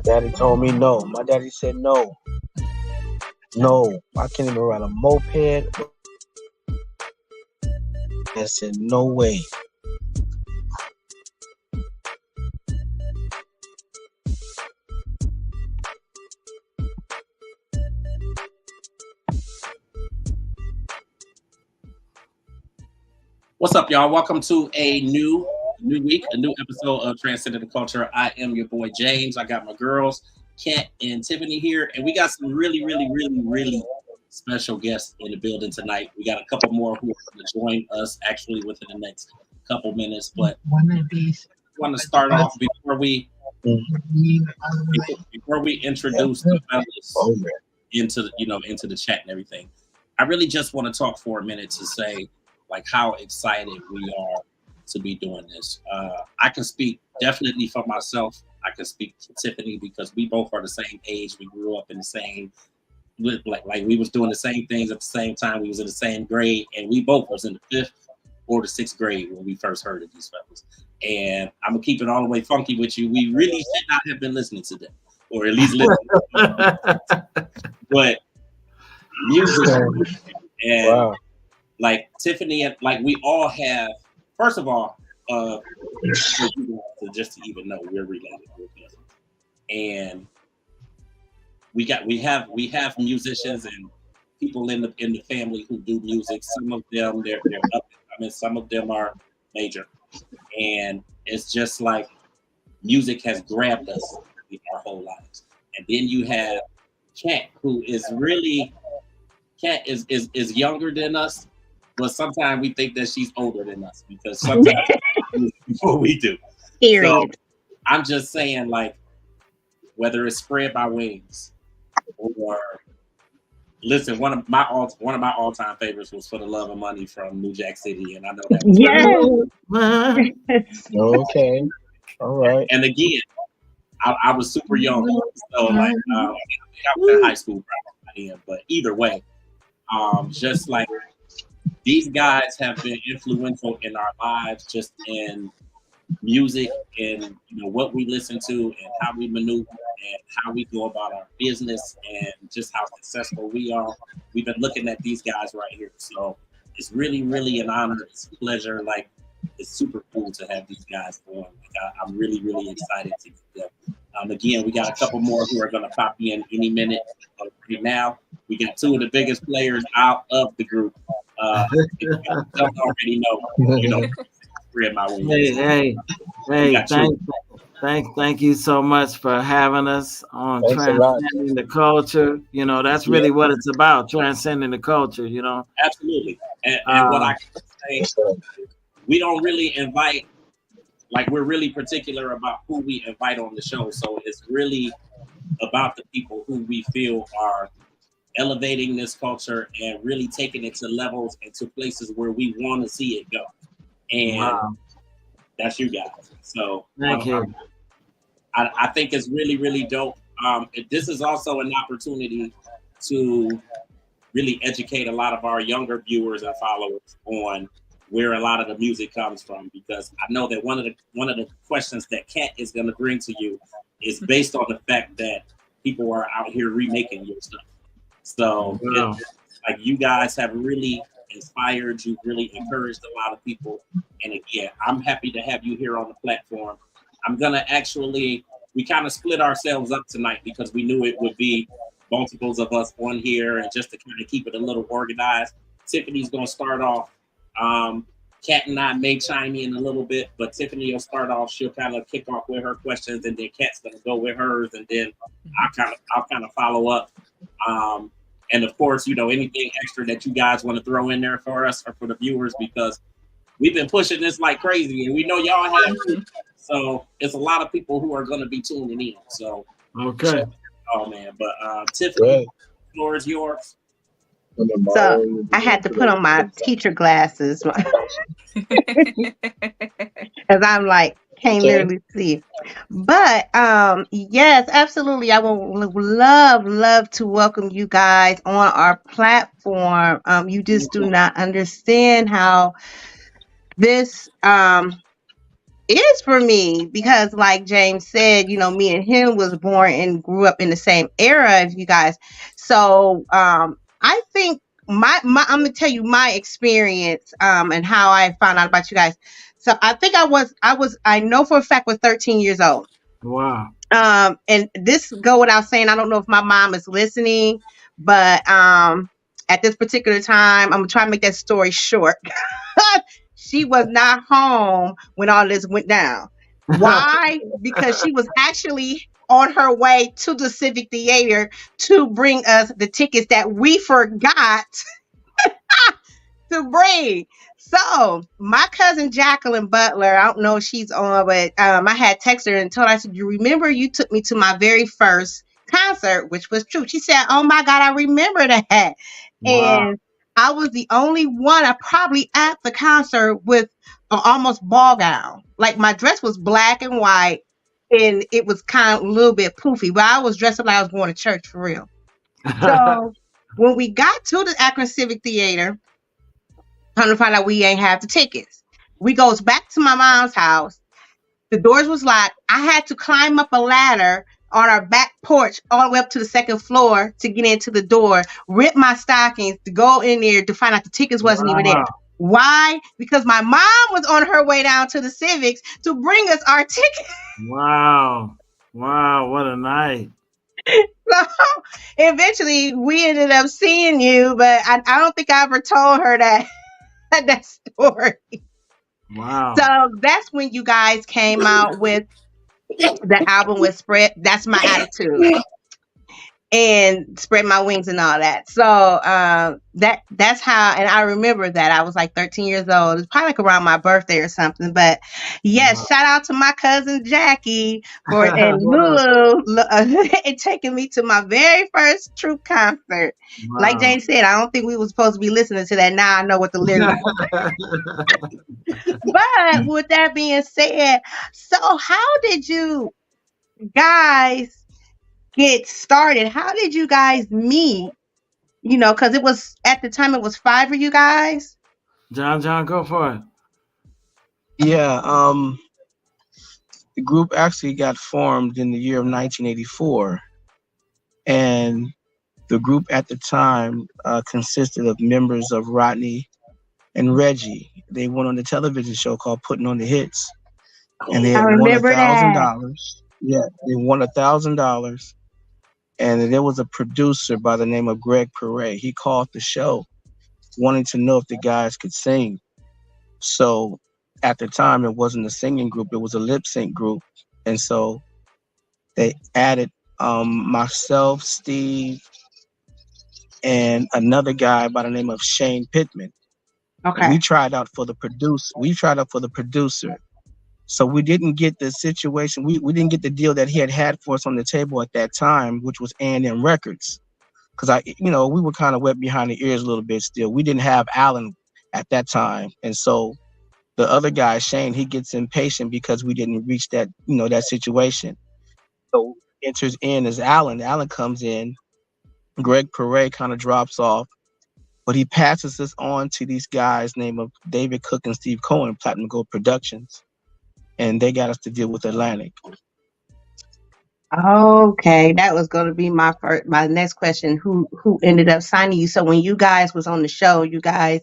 Daddy told me no. My daddy said no. No, I can't even ride a moped. I said no way. What's up, y'all? Welcome to a new week, a new episode of Transcending the Culture. I am your boy James. I got my girls, Kat and Tiffany here, and we got some really special guests in the building tonight. We got a couple more who are going to join us actually within the next couple minutes. But I want to start off before we introduce the fellas into the chat and everything. I really just want to talk for a minute to say like how excited we are to be doing this. I can speak definitely for myself. I can speak for Tiffany because we both are the same age. We grew up in the same, like we was doing the same things at the same time. We was in the same grade, and we both was in the 5th or the 6th grade when we first heard of these fellas. And I'm gonna keep it all the way funky with you. We really should not have been listening to them, or at least listening to them. But music and wow. Like Tiffany, and like we all have. First of all, just to even know we're related, and we have musicians and people in the family who do music. Some of them they're up. I mean, some of them are major, and it's just like music has grabbed us our whole lives. And then you have Kat, who is really is younger than us. But sometimes we think that she's older than us because sometimes before we do. Period. So I'm just saying, like, whether it's Spread by Wings or listen, one of my all-time favorites was For the Love of Money from New Jack City, and I know that was okay. All right. And again, I was super young, so like I was in high school probably, but either way, just like. These guys have been influential in our lives, just in music and what we listen to and how we maneuver and how we go about our business and just how successful we are. We've been looking at these guys right here, so it's really an honor. It's a pleasure. Like it's super cool to have these guys on. Like, I'm really excited to get them. Again, we got a couple more who are going to pop in any minute. Right now, we got 2 of the biggest players out of the group. Don't already know, Spread my wings. Hey, thank you so much for having us on Transcending the Culture. That's really what it's about, transcending the culture, Absolutely. And what I can say, we don't really invite, like we're really particular about who we invite on the show. So it's really about the people who we feel are elevating this culture and really taking it to levels and to places where we want to see it go. And that's you guys. So thank you. I think it's really dope. This is also an opportunity to really educate a lot of our younger viewers and followers on where a lot of the music comes from, because I know that one of the questions that Kat is going to bring to you is based on the fact that people are out here remaking your stuff. So like you guys have really inspired, you've really encouraged a lot of people. And again, I'm happy to have you here on the platform. I'm gonna we kind of split ourselves up tonight because we knew it would be multiples of us on here, and just to kind of keep it a little organized. Tiffany's gonna start off. Kat and I may chime in a little bit, but Tiffany will start off. She'll kind of kick off with her questions, and then Kat's gonna go with hers, and then I'll kind of follow up. And of course, anything extra that you guys want to throw in there for us or for the viewers, because we've been pushing this like crazy, and we know y'all have. So it's a lot of people who are going to be tuning in. So okay. Oh man, but Tiffany, the floor is yours. So I had to put on my teacher glasses because I'm like can't literally see. But yes, absolutely. I would love to welcome you guys on our platform. You just do not understand how this It is for me because, like James said, me and him was born and grew up in the same era as you guys. So I think I'm gonna tell you my experience and how I found out about you guys. So I think I know for a fact was 13 years old. Wow. And this go without saying, I don't know if my mom is listening, but at this particular time, I'm gonna try to make that story short. She was not home when all this went down. Why? Because she was actually on her way to the Civic Theater to bring us the tickets that we forgot to bring. So my cousin Jacqueline Butler, I don't know if she's on, but I had texted her and told her, I said, you remember you took me to my very first concert, which was true. She said, oh my God, I remember that. Wow. And I was the only one, I probably at the concert with an almost ball gown. Like my dress was black and white and it was kind of a little bit poofy, but I was dressed up like I was going to church for real. So when we got to the Akron Civic Theater, come to find out we ain't have the tickets. We goes back to my mom's house. The doors was locked. I had to climb up a ladder on our back porch all the way up to the second floor to get into the door, rip my stockings to go in there to find out the tickets wasn't even there. Why? Because my mom was on her way down to the Civics to bring us our tickets. Wow. Wow, what a night. So eventually we ended up seeing you, but I don't think I ever told her that story. Wow. So that's when you guys came out with the album with Spread. That's my attitude. And Spread My Wings and all that. So that's how, and I remember that I was like 13 years old. It's probably like around my birthday or something. But yes, wow. Shout out to my cousin Jackie and Lulu and taking me to my very first true concert. Wow. Like James said, I don't think we were supposed to be listening to that. Now I know what the lyrics were. But with that being said, so how did you guys get started? How did you guys meet? Because it was at the time it was 5 of you guys. John, go for it. Yeah, the group actually got formed in the year of 1984, and the group at the time consisted of members of Rodney and Reggie. They went on the television show called Putting on the Hits, and they had won $1,000. Yeah, they won $1,000. And there was a producer by the name of Greg Perret. He called the show wanting to know if the guys could sing. So at the time, it wasn't a singing group. It was a lip sync group. And so they added myself, Steve, and another guy by the name of Shane Pittman. Okay. We tried out for the producer. So we didn't get the situation. We didn't get the deal that he had for us on the table at that time, which was A&M Records. Because we were kind of wet behind the ears a little bit still. We didn't have Alan at that time. And so the other guy, Shane, he gets impatient because we didn't reach that, that situation. So enters in as Alan. Alan comes in. Greg Perret kind of drops off. But he passes us on to these guys named of David Cook and Steve Cohen, Platinum Gold Productions. And they got us to deal with Atlantic. Okay, that was going to be my next question. Who ended up signing you? So when you guys was on the show, they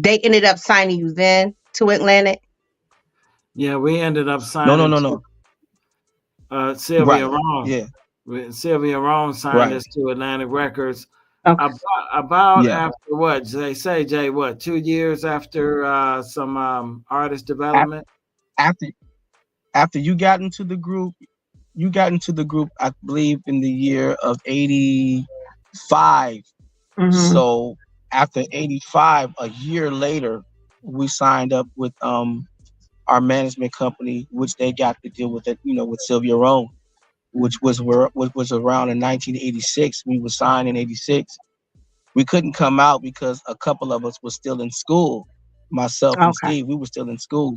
ended up signing you then to Atlantic? Yeah, we ended up signing. No. Sylvia Rome. Yeah. Sylvia Rome signed us to Atlantic Records. Okay. About after what they say, Jay? What 2 years after some artist development? After you got into the group, I believe in the year of 85. Mm-hmm. So after 85, a year later, we signed up with our management company, which they got to deal with it, with Sylvia Rome, which was around in 1986. We were signed in 86. We couldn't come out because a couple of us were still in school. Myself and Steve, we were still in school.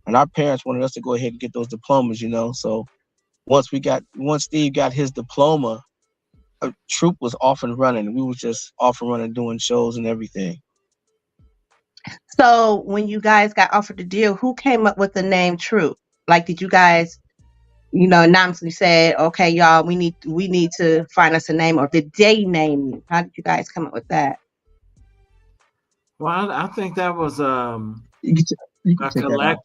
And our parents wanted us to go ahead and get those diplomas, So once Steve got his diploma, a troupe was off and running. We were just off and running, doing shows and everything. So when you guys got offered the deal, who came up with the name Troop? Like, did you guys, anonymously said, okay, y'all, we need to find us a name, or did they name you? How did you guys come up with that? Well, I think that was You can a take that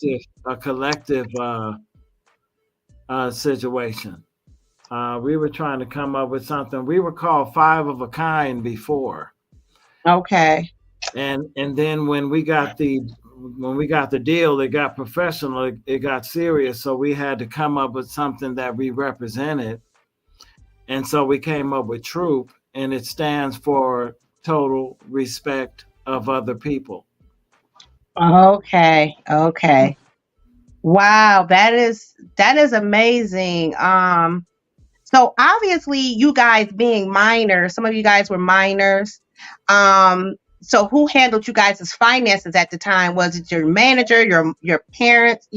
out. collective situation. We were trying to come up with something. We were called Five of a Kind before, Okay. and then when we got the deal, it got professional. It got serious. So we had to come up with something that we represented, and so we came up with Troop, and it stands for Total Respect of Other People. Okay. Okay. Wow, that is amazing. So obviously you guys being minors, some of you guys were minors. So who handled you guys' finances at the time? Was it your manager, your parents,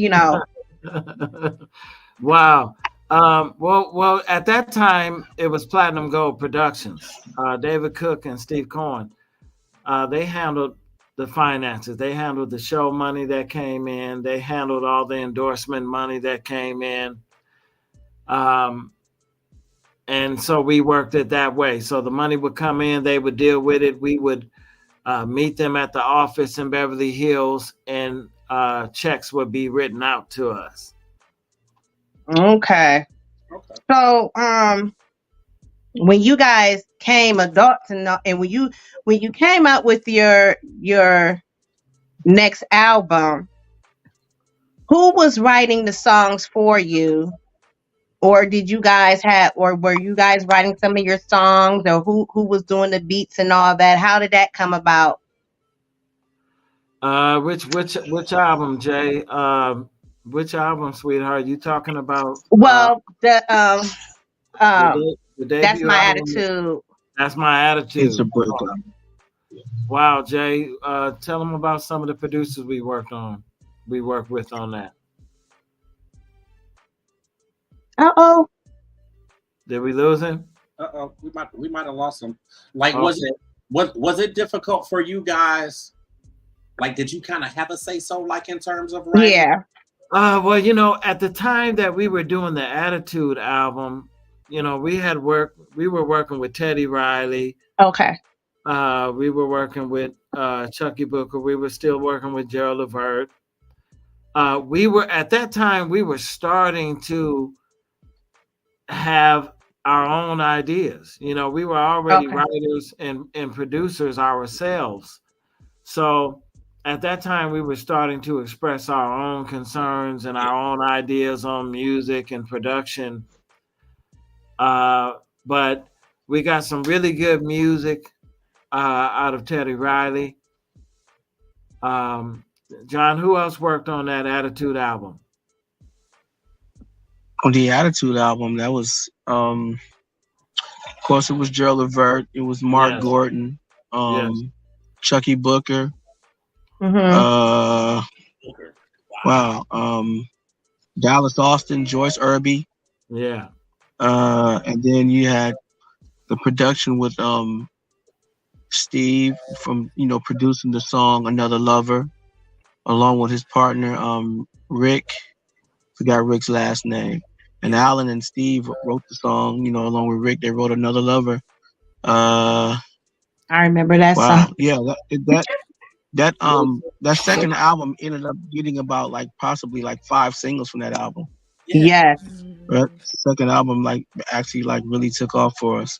Wow. Well, at that time it was Platinum Gold Productions. David Cook and Steve Cohen. They handled the finances. They handled the show money that came in. They handled all the endorsement money that came in. Um, and so we worked it that way. So the money would come in. They would deal with it. We would meet them at the office in Beverly Hills, and checks would be written out to us. Okay. So when you guys came adults, and when you came out with your next album, who was writing the songs for you? Or did you guys or were you guys writing some of your songs, or who was doing the beats and all that? How did that come about? Which album, Jay? Which album, sweetheart? You talking about Well, the that's debut my album? attitude. That's My It's a Attitude. breakup. Wow, Jay. Tell them about some of the producers we worked with on that. Uh-oh. Did we lose him? We might have lost him. Like, Okay. was it difficult for you guys? Like, did you kind of have a say so, like in terms of writing? Yeah. Well, at the time that we were doing the Attitude album, we were working with Teddy Riley. Okay. We were working with Chucky Booker. We were still working with Gerald Levert. At that time, we were starting to have our own ideas. We were already Okay. writers and producers ourselves. So at that time, we were starting to express our own concerns and our own ideas on music and production. But we got some really good music out of Teddy Riley. John, who else worked on that Attitude album? On the Attitude album, that was, of course, it was Gerald Levert. It was Mark Gordon, Chucky Booker. Mm-hmm. Wow. Dallas Austin, Joyce Irby. Yeah. And then you had the production with Steve from producing the song Another Lover, along with his partner Rick. Forgot Rick's last name. And Alan and Steve wrote the song, along with Rick. They wrote Another Lover. I remember that song. Yeah, that second album ended up getting about possibly 5 singles from that album. Yes. Right? Second album actually really took off for us.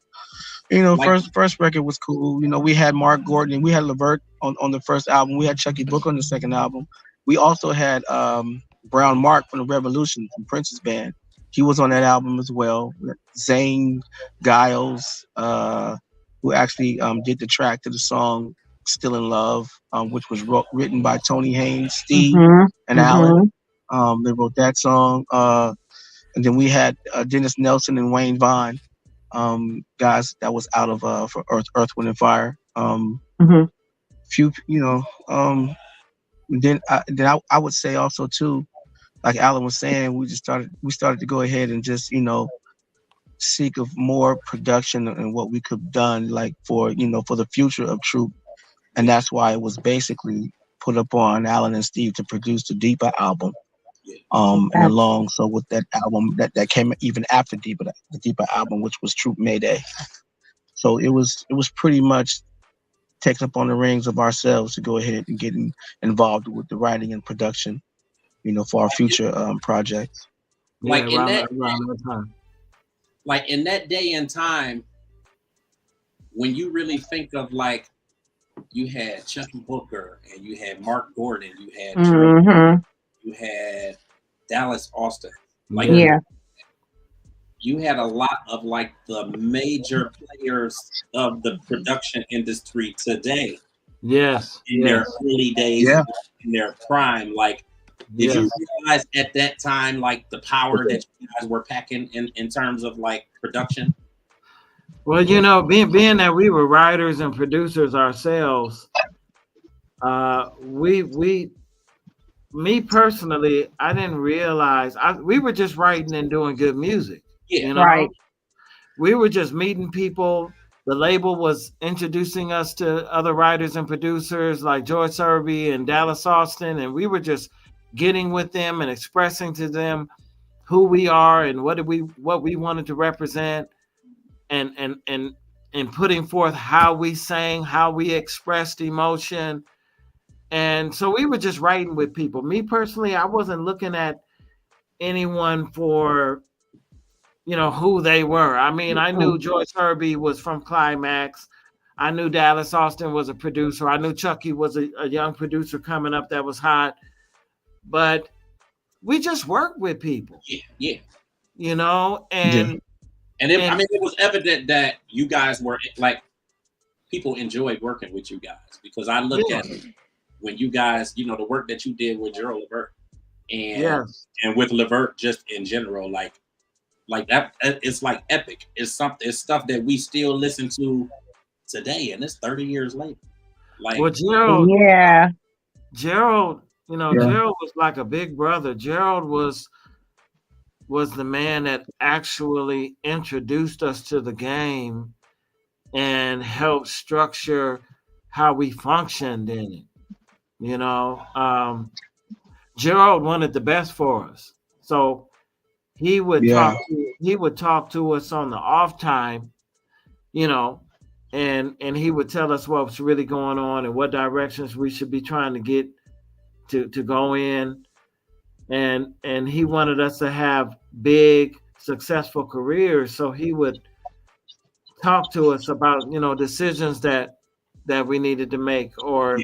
First record was cool. We had Mark Gordon and we had Levert on the first album. We had Chucky Booker on the second album. We also had Brown Mark from the Revolution from Prince's band. He was on that album as well. Zane Giles, who actually did the track to the song Still in Love, which was written by Tony Haynes, Steve, and Alan. They wrote that song. And then we had Dennis Nelson and Wayne Vaughn, guys that was out of for Earth, Wind and Fire. Few, then I would say also too, like Alan was saying, we started to go ahead and just seek of more production and what we could have done for the future of Troop, and that's why it was basically put upon Alan and Steve to produce the Deeper album. And That's along so with that album that came even after the Deeper album, which was Troop Mayday. So it was pretty much taking upon the reins of ourselves to go ahead and get involved with the writing and production, for our future projects. Like in that time. Like in that day and time, when you really think of like, you had Chucky Booker and you had Mark Gordon, you had Drake, you had Dallas Austin. Like, yeah. you had a lot of like the major players of the production industry today. Yes. In their early days, in their prime. Like, did you realize at that time, like, the power that you guys were packing in terms of like production? Well, being that we were writers and producers ourselves, me personally, I didn't realize we were just writing and doing good music. Yeah, right. We were just meeting people. The label was introducing us to other writers and producers like George Serby and Dallas Austin, and we were just getting with them and expressing to them who we are and what we wanted to represent, and putting forth how we sang, how we expressed emotion. And so we were just writing with people. Me personally, I wasn't looking at anyone for, who they were. I mean, I knew George Serby was from Climax. I knew Dallas Austin was a producer. I knew Chucky was a young producer coming up that was hot. But we just worked with people. Yeah. And it was evident that you guys were like, people enjoyed working with you guys, because I look at when you guys, the work that you did with Gerald Levert and with Levert just in general, like that, it's like epic. It's stuff that we still listen to today, and it's 30 years later. Like, well, Gerald, Gerald was like a big brother. Gerald was the man that actually introduced us to the game and helped structure how we functioned in it. Gerald wanted the best for us, so he would talk to us on the off time, and he would tell us what's really going on and what directions we should be trying to get to go in. And he wanted us to have big, successful careers. So he would talk to us about, decisions that we needed to make or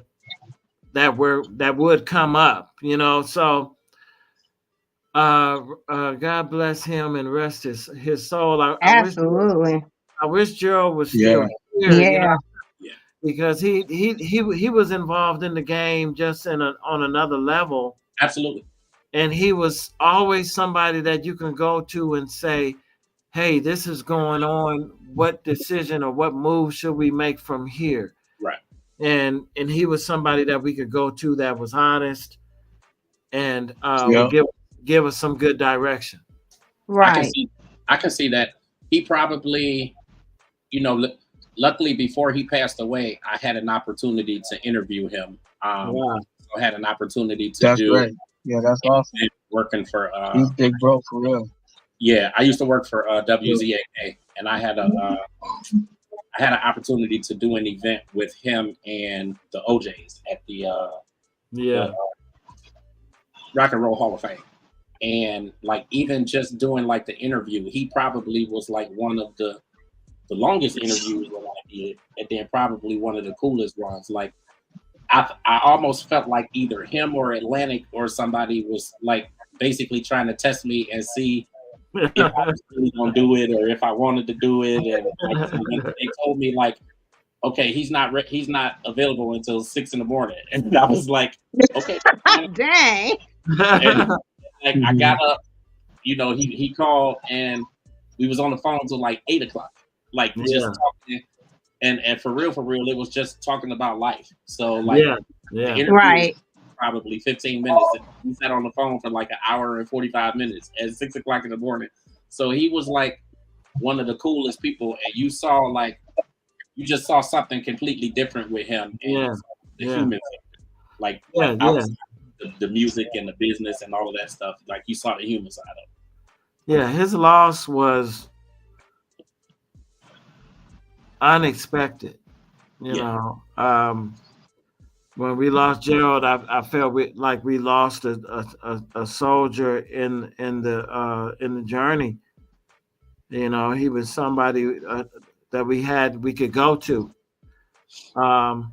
that would come up, So God bless him and rest his soul. Absolutely. I wish Gerald was still here. Yeah. Because he was involved in the game just on another level. Absolutely. And he was always somebody that you can go to and say, hey, this is going on. What decision or what move should we make from here? Right. And he was somebody that we could go to that was honest and would give us some good direction. Right. I can see that. He probably, luckily before he passed away, I had an opportunity to interview him. So I had an opportunity to do. Right. Yeah, that's awesome. Working for he's big bro for real. Yeah, I used to work for WZAK, and I had an opportunity to do an event with him and the OJs at the Rock and Roll Hall of Fame. And like, even just doing like the interview, he probably was like one of the longest interviews that I did, and then probably one of the coolest ones. Like, I almost felt like either him or Atlantic or somebody was like basically trying to test me and see if I was really gonna do it or if I wanted to do it. And like, they told me like, okay, he's not available until 6 a.m. And I was like, okay, dang. And, like, I got up, he called and we was on the phone till like 8 o'clock, like just talking. And for real, it was just talking about life. So like, the interview was probably 15 minutes. And we sat on the phone for like an hour and 45 minutes at 6 o'clock in the morning. So he was like one of the coolest people. And you just saw something completely different with him. And the human thing. like Yeah, yeah. outside the music and the business and all of that stuff. Like you saw the human side of it. Yeah, his loss was unexpected. You Yeah. know, when we lost Gerald, I felt like we lost a soldier in the journey. You know, he was somebody that we could go to, um,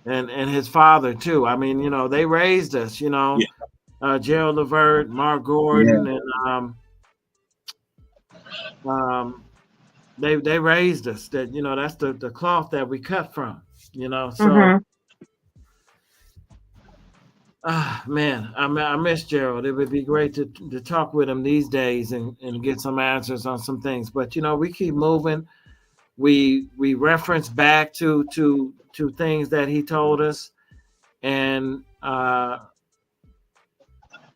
and his father too. I mean, you know, they raised us. You know, Yeah. Gerald Levert, Mark Yeah. Gordon, and um, they raised us. That, you know, that's the cloth that we cut from. You know, so. Mm-hmm. Ah, man, I miss Gerald. It would be great to talk with him these days and get some answers on some things. But you know, we keep moving. We reference back to things that he told us, and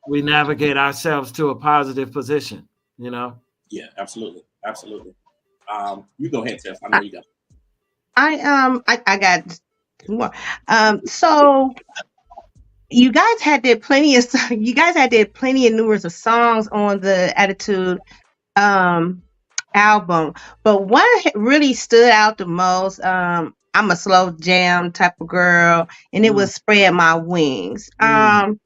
we navigate ourselves to a positive position. You know. Yeah, absolutely. Absolutely. You go ahead, Tiff. I know you got. I got two more. So you guys had did plenty of you guys had did plenty of numerous of songs on the Attitude um album, but one really stood out the most. I'm a slow jam type of girl, and it Mm, was Spread My Wings. mm.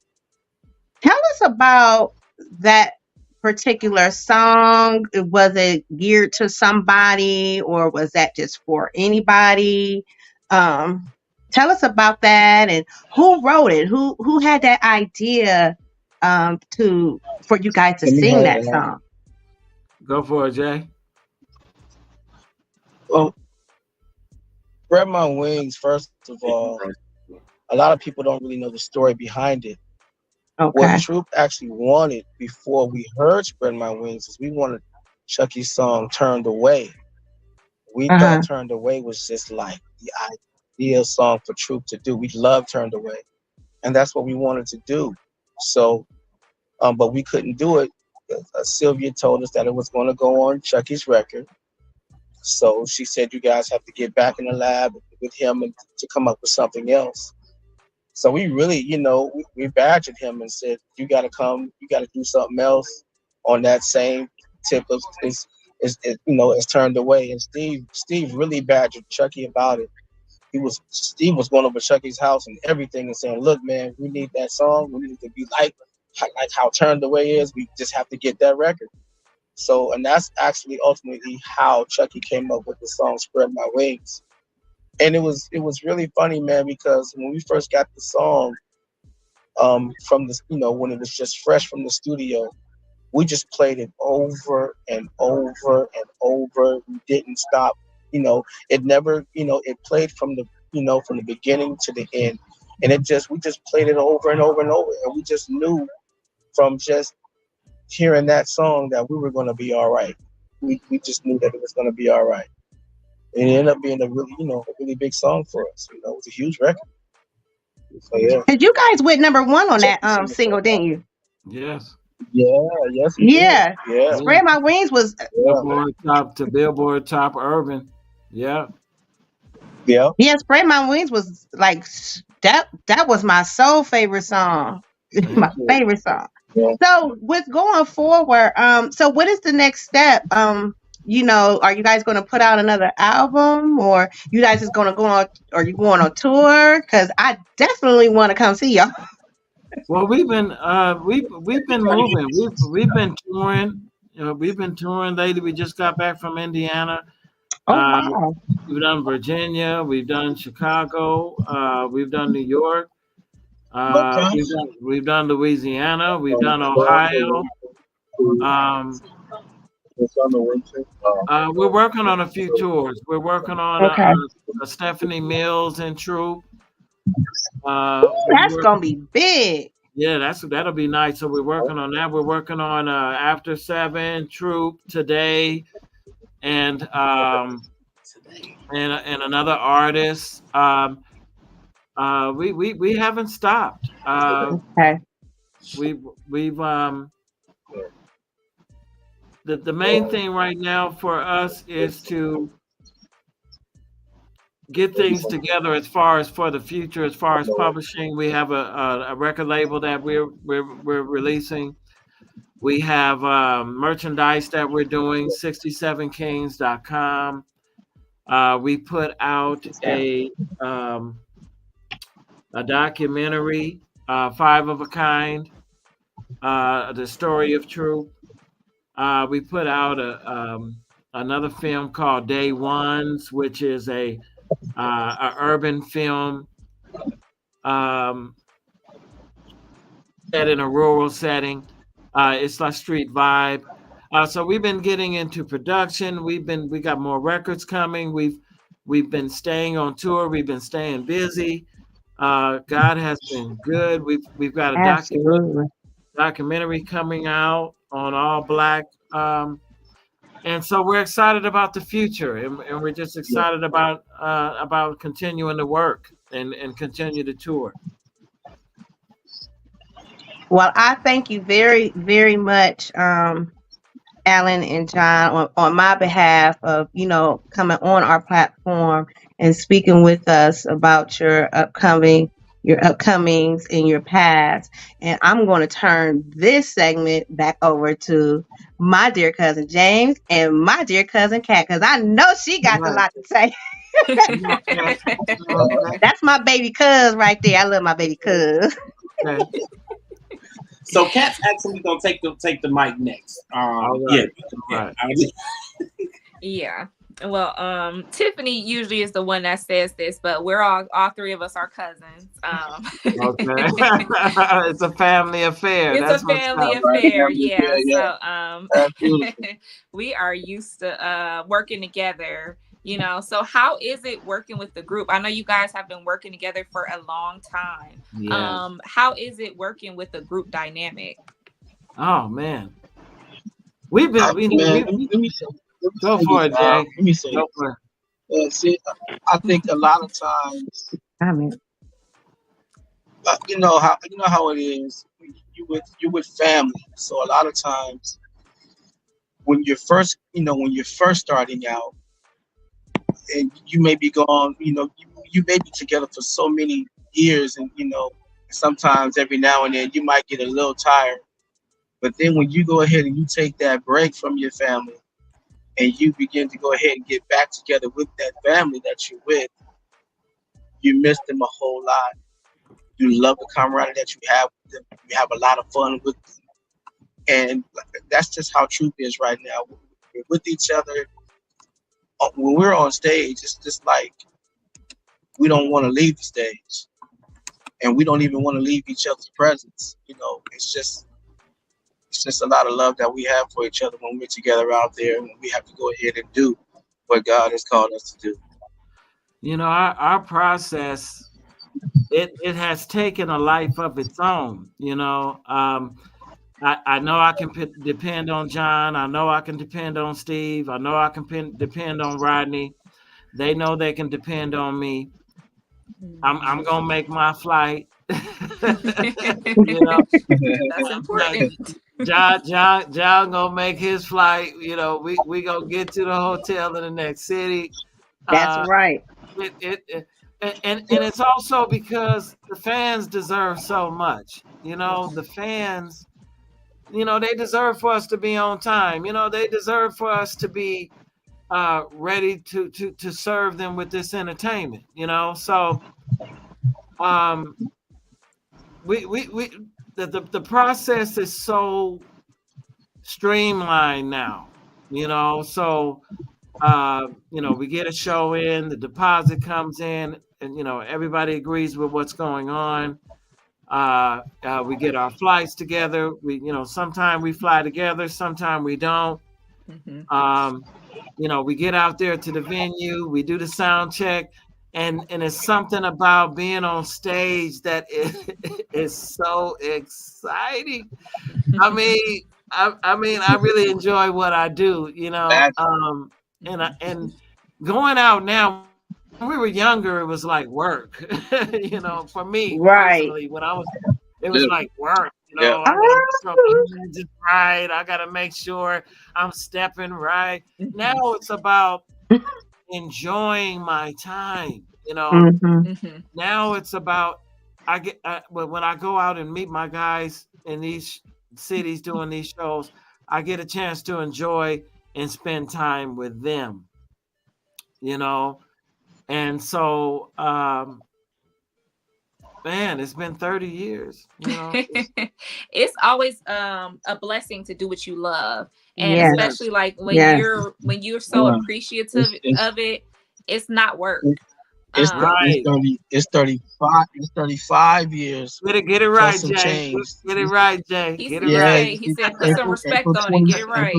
Tell us about that particular song. Was it geared to somebody, or was that just for anybody? Um, Tell us about that, and who wrote it? Who had that idea to for you guys to Let me sing handle that that. song? Go for it, Jay. Well, Spread My Wings, first of all, a lot of people don't really know the story behind it. What Okay. Troop actually wanted before we heard Spread My Wings is we wanted Chucky's song Turned Away. We Uh thought huh. Turned Away was just like the ideal song for Troop to do. We loved Turned Away. And that's what we wanted to do. So, but we couldn't do it. Sylvia told us that it was going to go on Chucky's record. So she said, you guys have to get back in the lab with him and to come up with something else. So we really, we badgered him and said, you got to come, you got to do something else on that same tip of is Turned Away. And Steve really badgered Chucky about it. Steve was going over Chucky's house and everything and saying, look, man, we need that song. We need it to be like how Turned Away is. We just have to get that record. So, and that's actually ultimately how Chucky came up with the song "Spread My Wings." And it was really funny, man, because when we first got the song, from the when it was just fresh from the studio, we just played it over and over and over. We didn't stop. It never, it played from the beginning to the end, and we just played it over and over and over, and we just knew from just hearing that song that we were going to be all right. We just knew that it was going to be all right. And it ended up being a really big song for us. It was a huge record. So yeah. Cause you guys went number one on Check that the singer single, didn't you? Yes. Yeah, yes we did. Yeah. Yeah, Yeah. Spread My Wings was yeah, Billboard top urban. Yeah. yeah. Yeah, Spread My Wings was like that was my soul favorite song. Thank My you. favorite song. Yeah. So with going forward, so what is the next step? Are you guys gonna put out another album, or you guys is gonna go on, or you going on tour? Cause I definitely want to come see y'all. Well, we've been moving. We've been touring. We've been touring lately. We just got back from Indiana. Oh Uh, wow. we've done Virginia. We've done Chicago. We've done New York. Okay. We've done Louisiana. We've done Ohio. Um, It's on the winter. we're working on a few tours. We're working on Okay. a Stephanie Mills and Troop. That's gonna be big. Yeah, that'll be nice. So we're working on that. We're working on After Seven, Troop, Today, and and another artist. We haven't stopped. Okay. We've the main thing right now for us is to get things together as far as for the future, as far as publishing. We have a record label that we're releasing. We have merchandise that we're doing, 67kings.com. We put out a documentary, Five of a Kind, the story of truth. We put out another film called Day Ones, which is a urban film um, set in a rural setting. It's like street vibe. So we've been getting into production. We got more records coming. We've been staying on tour. We've been staying busy. God has been good. We've got a documentary coming out on All Black. And so we're excited about the future, and we're just excited about continuing to work and continue to tour. Well, I thank you very, very much, Alan and John, on my behalf of, coming on our platform and speaking with us about your upcomings in your past. And I'm going to turn this segment back over to my dear cousin James and my dear cousin Kat, because I know she got a lot to say. That's my baby cuz right there. I love my baby cuz. Okay. So Kat's actually gonna take the mic next. Right. Yeah. Yeah. Well, Tiffany usually is the one that says this, but we're all three of us are cousins. Okay. It's a family affair. It's a family affair, yeah. So we are used to working together, So how is it working with the group? I know you guys have been working together for a long time. Yeah. How is it working with the group dynamic? Oh man. We've been let me say, go for it, Jay. Let me say, Go for it. see, I think a lot of times, I mean, you know how it is. You with family, so a lot of times when you're first starting out, and you may be gone, you may be together for so many years, and sometimes every now and then you might get a little tired. But then when you go ahead and you take that break from your family and you begin to go ahead and get back together with that family that you're with, you miss them a whole lot. You love the camaraderie that you have with them. You have a lot of fun with them. And that's just how truth is right now. We're with each other. When we're on stage, it's just like we don't want to leave the stage. And we don't even want to leave each other's presence. It's just a lot of love that we have for each other when we're together out there, and we have to go ahead and do what God has called us to do. Our process, it has taken a life of its own. I know I can depend on John. I know I can depend on Steve. I know I can depend on Rodney. They know they can depend on me. I'm gonna make my flight. That's important. John gonna make his flight. We gonna get to the hotel in the next city. that's right. And it's also because the fans deserve so much. The fans, they deserve for us to be on time. They deserve for us to be ready to serve them with this entertainment. So the process is so streamlined now. So we get a show in, the deposit comes in, and everybody agrees with what's going on. We get our flights together. Sometimes we fly together, sometimes we don't. We get out there to the venue, we do the sound check, and it's something about being on stage that is so exciting. I mean, I really enjoy what I do, and going out now. When we were younger, it was like work, for me personally, when it was like work, just right. I got to make sure I'm stepping right. Now it's about, enjoying my time. Now it's about when I go out and meet my guys in these cities doing these shows, I get a chance to enjoy and spend time with them. And so man, it's been 30 years. It's always a blessing to do what you love, and especially like when you're so appreciative of it, it's not work. It's 35 years. Get it right, Jay. Get it right, Jay. Get it right. He said, put some respect on it. Get it right.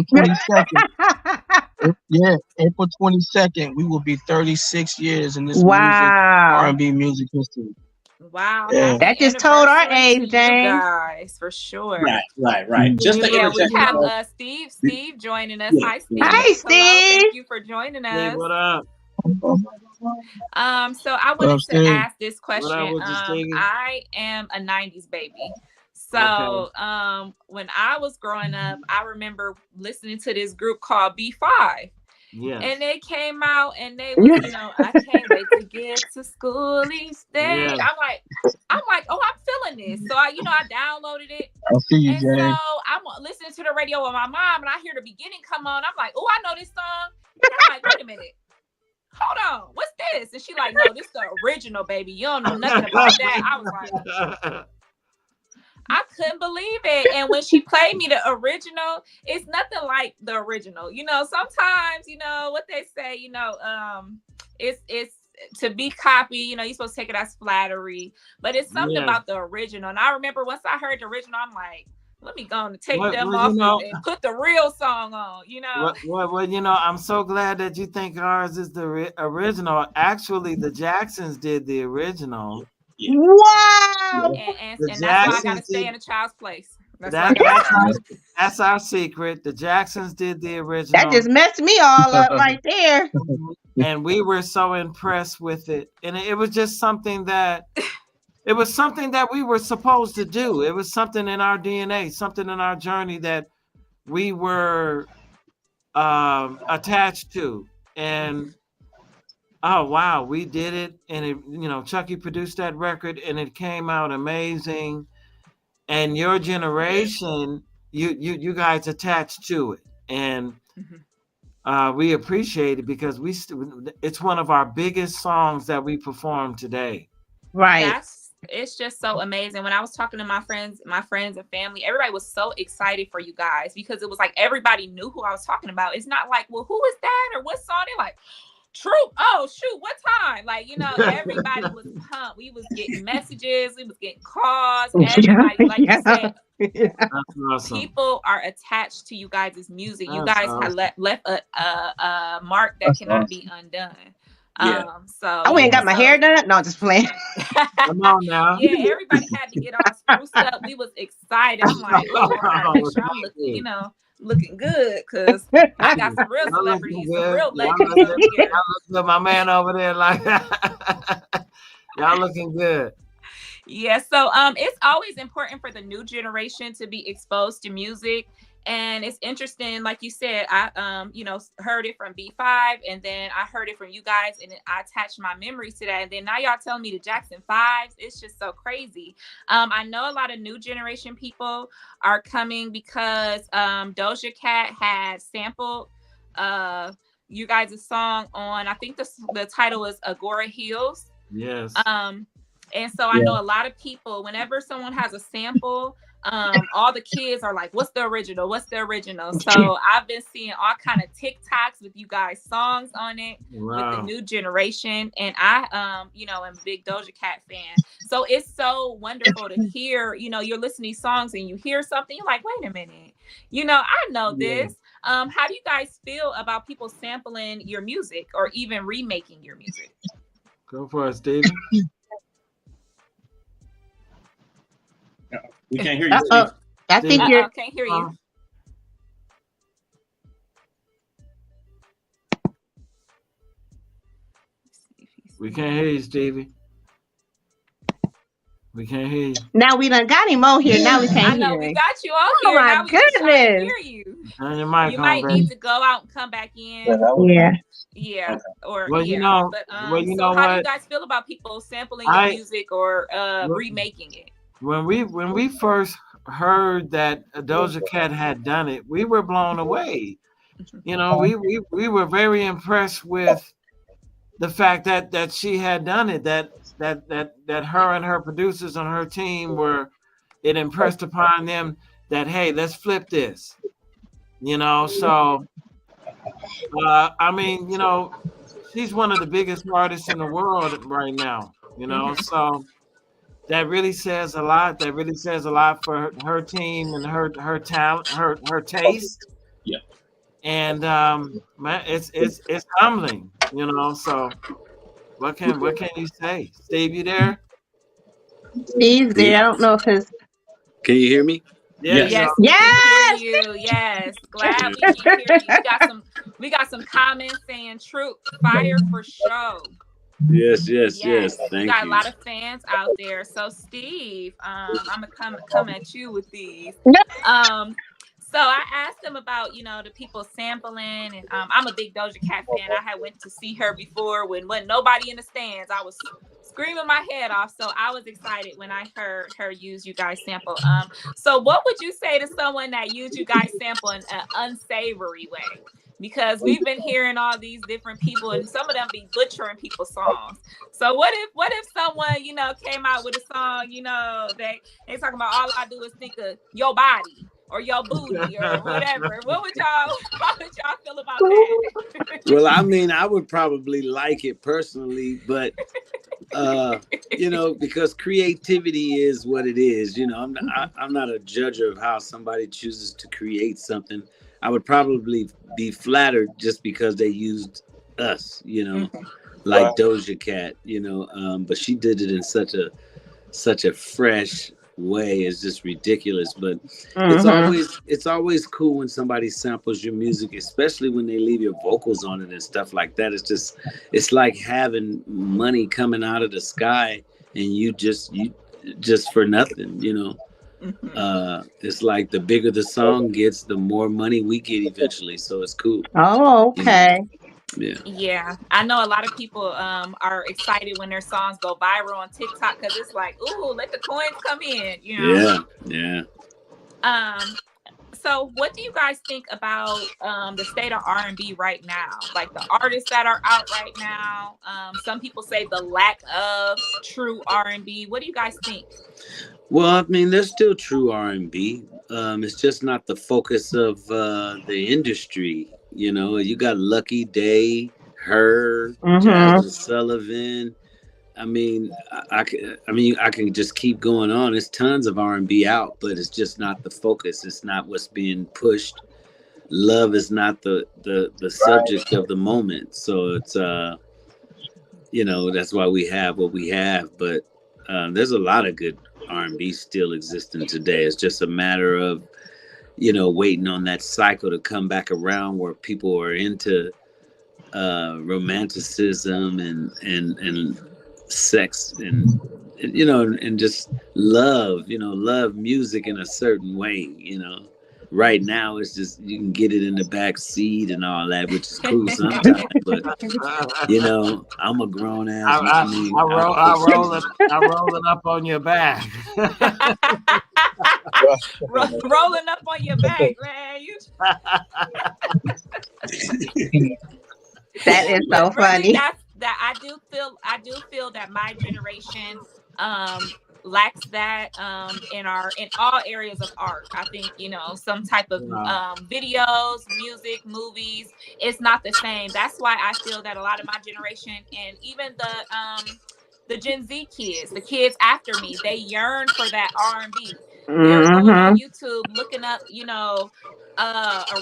April 22nd, we will be 36 years in this R&B music history. Wow, that just told our age, James. You guys, for sure. Right. Just to we have Steve joining us. Hi, Steve. Hi, Steve. Hello. Thank you for joining us. Hey, what up? So I wanted to ask this question. I am a 90s baby. So when I was growing up, I remember listening to this group called B5. Yeah. And they came out and they was, I can't wait to get to school each day. Yeah. I'm like, oh, I'm feeling this. So I downloaded it. I see you, and Jay. so I'm listening to the radio with my mom, and I hear the beginning come on. I'm like, oh, I know this song. And I'm like, wait a minute. Hold on, what's this? And she like, no, this is the original, baby. You don't know nothing about that. I was like, I couldn't believe it. And when she played me the original, it's nothing like the original. Sometimes, what they say, it's to be copied, you're supposed to take it as flattery, but it's something about the original. And I remember once I heard the original, I'm like, let me go and take them off and put the real song on, Well, I'm so glad that you think ours is the original. Actually, the Jacksons did the original. Yeah. Wow. And that's why I gotta stay in a child's place. That's our secret. The Jacksons did the original. That just messed me all up right there. And we were so impressed with it. And it was just something that we were supposed to do. It was something in our DNA, something in our journey that we were attached to. And oh wow, we did it. And it, Chucky produced that record and it came out amazing. And your generation, you guys attached to it. And we appreciate it because it's one of our biggest songs that we perform today. Right. It's just so amazing. When I was talking to my friends and family, everybody was so excited for you guys because it was like everybody knew who I was talking about. It's not like, well, who is that or what song? They're like, Troop. Oh shoot, what time? Like, everybody was pumped. We was getting messages, we was getting calls. Everybody, like you said, awesome. People are attached to you guys' music. You guys have left a mark that cannot be undone. So I went and got my hair done. No, just playing. Come on now. Yeah, everybody had to get all spruced up. We was excited. I'm like, oh, I gotta make sure I'm looking, looking good because I got some real celebrities, some real legends over here. My man over there, like y'all looking good. Yeah, so it's always important for the new generation to be exposed to music. And it's interesting, like you said, I heard it from B5 and then I heard it from you guys and I attached my memories to that. And then now y'all telling me the Jackson 5s. It's just so crazy. I know a lot of new generation people are coming because Doja Cat had sampled you guys' song on, I think the title is Agora Hills. Yes. And so I know a lot of people, whenever someone has a sample, all the kids are like, what's the original? What's the original? So I've been seeing all kind of TikToks with you guys songs on it with the new generation. And I, am a big Doja Cat fan. So it's so wonderful to hear, you're listening to these songs and you hear something, you're like, wait a minute, I know this. How do you guys feel about people sampling your music or even remaking your music? Go for it, Steven. We can't hear you. I think you can't hear you. We can't hear you, Stevie. We can't hear you. Now we done got him on here. Now we can't hear him. We got you on here. Oh my now we goodness! hear you. Turn your mic you on, might baby. need to go out and come back in. Yeah. Yeah, or Well, yeah. But so how do you what? guys feel about people sampling your music or remaking it? When we first heard that Doja Cat had done it, we were blown away. You know, we were very impressed with the fact that she had done it. That her and her producers on her team were. It impressed upon them that, hey, let's flip this. You know, so I mean, you know, she's one of the biggest artists in the world right now. You know, so that really says a lot. That really says a lot for her team and her talent, her taste. Yeah. And man, it's humbling, you know. So what can you say, Steve? You there? Steve's there. I don't know if his. Can you hear me? Yeah, you Yes, know. we can hear you. Yes, glad we can hear you. We got some comments saying "True fire for show." Yes. We Thank got you. a lot of fans out there. So Steve, I'm gonna come at you with these. So I asked them about, the people sampling, and I'm a big Doja Cat fan. I had went to see her before when wasn't nobody in the stands. I was screaming my head off. So I was excited when I heard her use you guys sample. So what would you say to someone that used you guys sample in an unsavory way? Because we've been hearing all these different people, and some of them be butchering people's songs. So what if someone, came out with a song, they talking about all I do is think of your body or your booty or whatever. How would y'all feel about that? Well, I mean, I would probably like it personally, but because creativity is what it is. I'm not a judger of how somebody chooses to create something. I would probably be flattered just because they used us, like Doja Cat, but she did it in such a fresh way. It's just ridiculous. But it's always cool when somebody samples your music, especially when they leave your vocals on it and stuff like that. It's like having money coming out of the sky and you just for nothing, it's like the bigger the song gets, the more money we get eventually. So it's cool. Oh, okay. Yeah, I know a lot of people are excited when their songs go viral on TikTok because it's like, ooh, let the coins come in, Yeah. So what do you guys think about the state of R&B right now? Like the artists that are out right now. Some people say the lack of true R&B. What do you guys think? Well, I mean, there's still true R&B. It's just not the focus of the industry. You got Lucky Day, her, Jasmine Sullivan. I mean, I can just keep going on. There's tons of R&B out, but it's just not the focus. It's not what's being pushed. Love is not the subject of the moment. So it's that's why we have what we have. But there's a lot of good R&B still existing today. It's just a matter of waiting on that cycle to come back around where people are into romanticism and sex and just love music in a certain way. Right now it's just you can get it in the back seat and all that, which is cool sometimes. But I'm a grown ass. I'm rolling up on your back. Rolling up on your back, man. That is so funny. Really, I do feel that my generation lacks that in all areas of art. I think some type of videos, music, movies, it's not the same. That's why I feel that a lot of my generation and even the Gen Z kids, the kids after me, they yearn for that R&B. They're going on YouTube looking up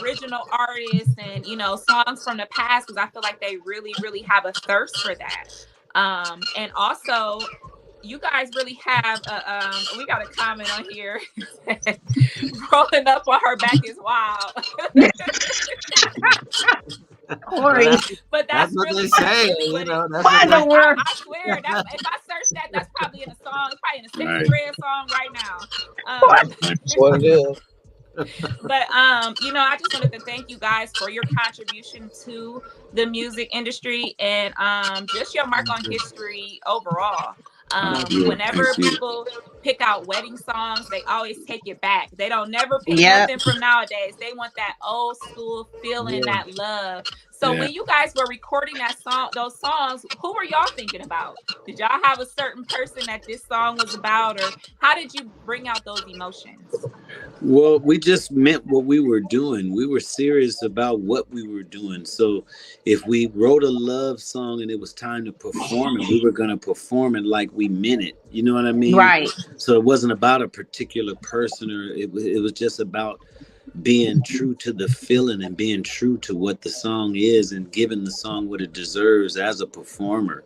original artists and songs from the past, because I feel like they really, really have a thirst for that. And also you guys really have we got a comment on here. Rolling up on her back is wild. But that's what really, they say. I swear, if I search that, that's probably in a song. It's probably in a Sexy Red song right now. That's what it is. But I just wanted to thank you guys for your contribution to the music industry and just your mark on history overall. Whenever people pick out wedding songs, they always take it back. They don't never pick nothing from nowadays. They want that old school feeling, that love. So when you guys were recording those songs, who were y'all thinking about? Did y'all have a certain person that this song was about, or how did you bring out those emotions? Well, we just meant what we were doing. We were serious about what we were doing. So if we wrote a love song and it was time to perform it, we were going to perform it like we meant it. You know what I mean? Right. So it wasn't about a particular person, or it was just about being true to the feeling and being true to what the song is and giving the song what it deserves as a performer.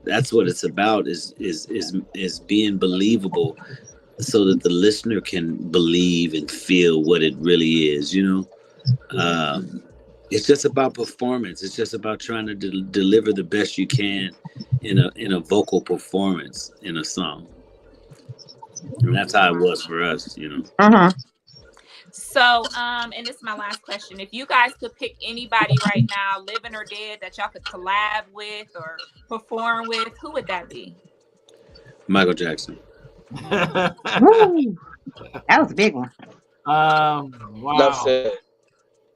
That's what it's about, is being believable, so that the listener can believe and feel what it really is, It's just about performance. It's just about trying to deliver the best you can in a vocal performance in a song. And that's how it was for us, Uh-huh. So, and this is my last question. If you guys could pick anybody right now, living or dead, that y'all could collab with or perform with, who would that be? Michael Jackson. Woo. That was a big one. Wow. That's it.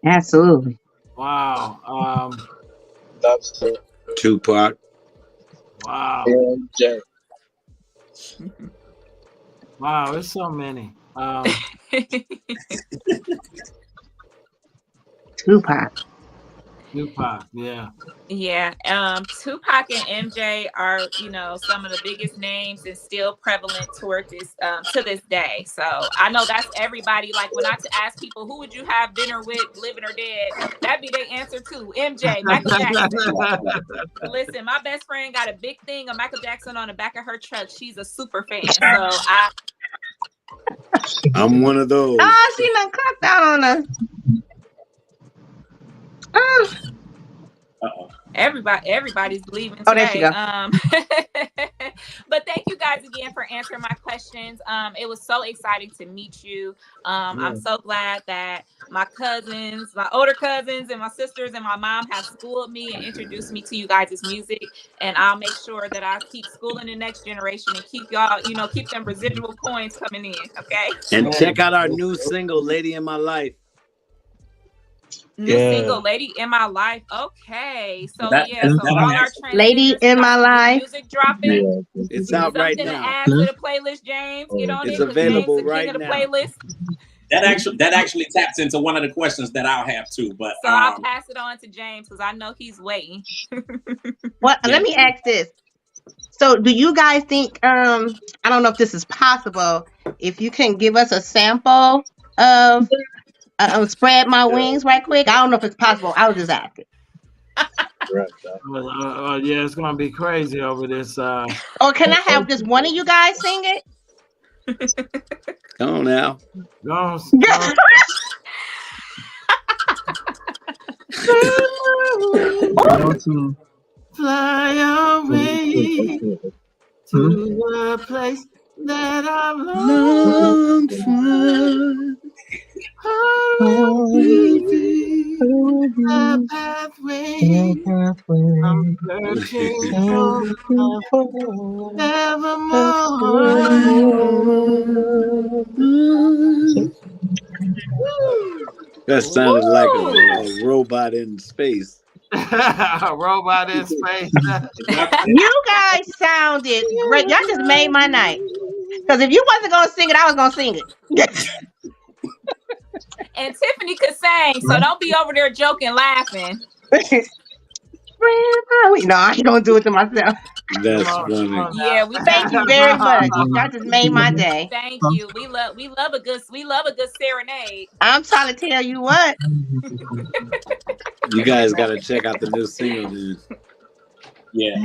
Absolutely. Wow. That's it. Tupac. Wow. MJ. Wow, there's so many. Tupac. Yeah. Yeah. Tupac and MJ are, some of the biggest names and still prevalent toward this to this day. So I know that's everybody. Like when I ask people who would you have dinner with, living or dead, that'd be their answer too. MJ, Michael Jackson. Listen, my best friend got a big thing of Michael Jackson on the back of her truck. She's a super fan. So I'm one of those. Oh, she done clapped out on us. Everybody's leaving today. Oh, there she go. But thank you guys again for answering my questions. It was so exciting to meet you. I'm so glad that my older cousins and my sisters and my mom have schooled me and introduced me to you guys' music. And I'll make sure that I keep schooling the next generation and keep y'all, keep them residual coins coming in. Okay. And check out our new single, Lady in My Life. New single, Lady in My Life. Okay. So so all our Lady in My Life music dropping. It's out right now. Something to add to the playlist, James. Get on it's it. Available James, the right king of the now. playlist. That actually taps into one of the questions that I'll have too. But so I'll pass it on to James because I know he's waiting. Let me ask this. So do you guys think I don't know if this is possible, if you can give us a sample of Spread My Wings right quick? I don't know if it's possible. I was just asking. Yeah, it's gonna be crazy over this. Or can I have just one of you guys sing it? Come on now. Go. Fly away to a place that I've longed for. The pathway I'm searching for evermore. That sounded like a robot in space. A robot in space. You guys sounded great. Y'all just made my night. Because if you wasn't gonna sing it, I was gonna sing it. And Tiffany could sing, so don't be over there joking, laughing. No, I ain't gonna do it to myself. That's funny. Yeah, thank you very much. Y'all just made my day. Thank you. We love a good serenade. I'm trying to tell you what. You guys gotta check out the new single, dude. Yeah,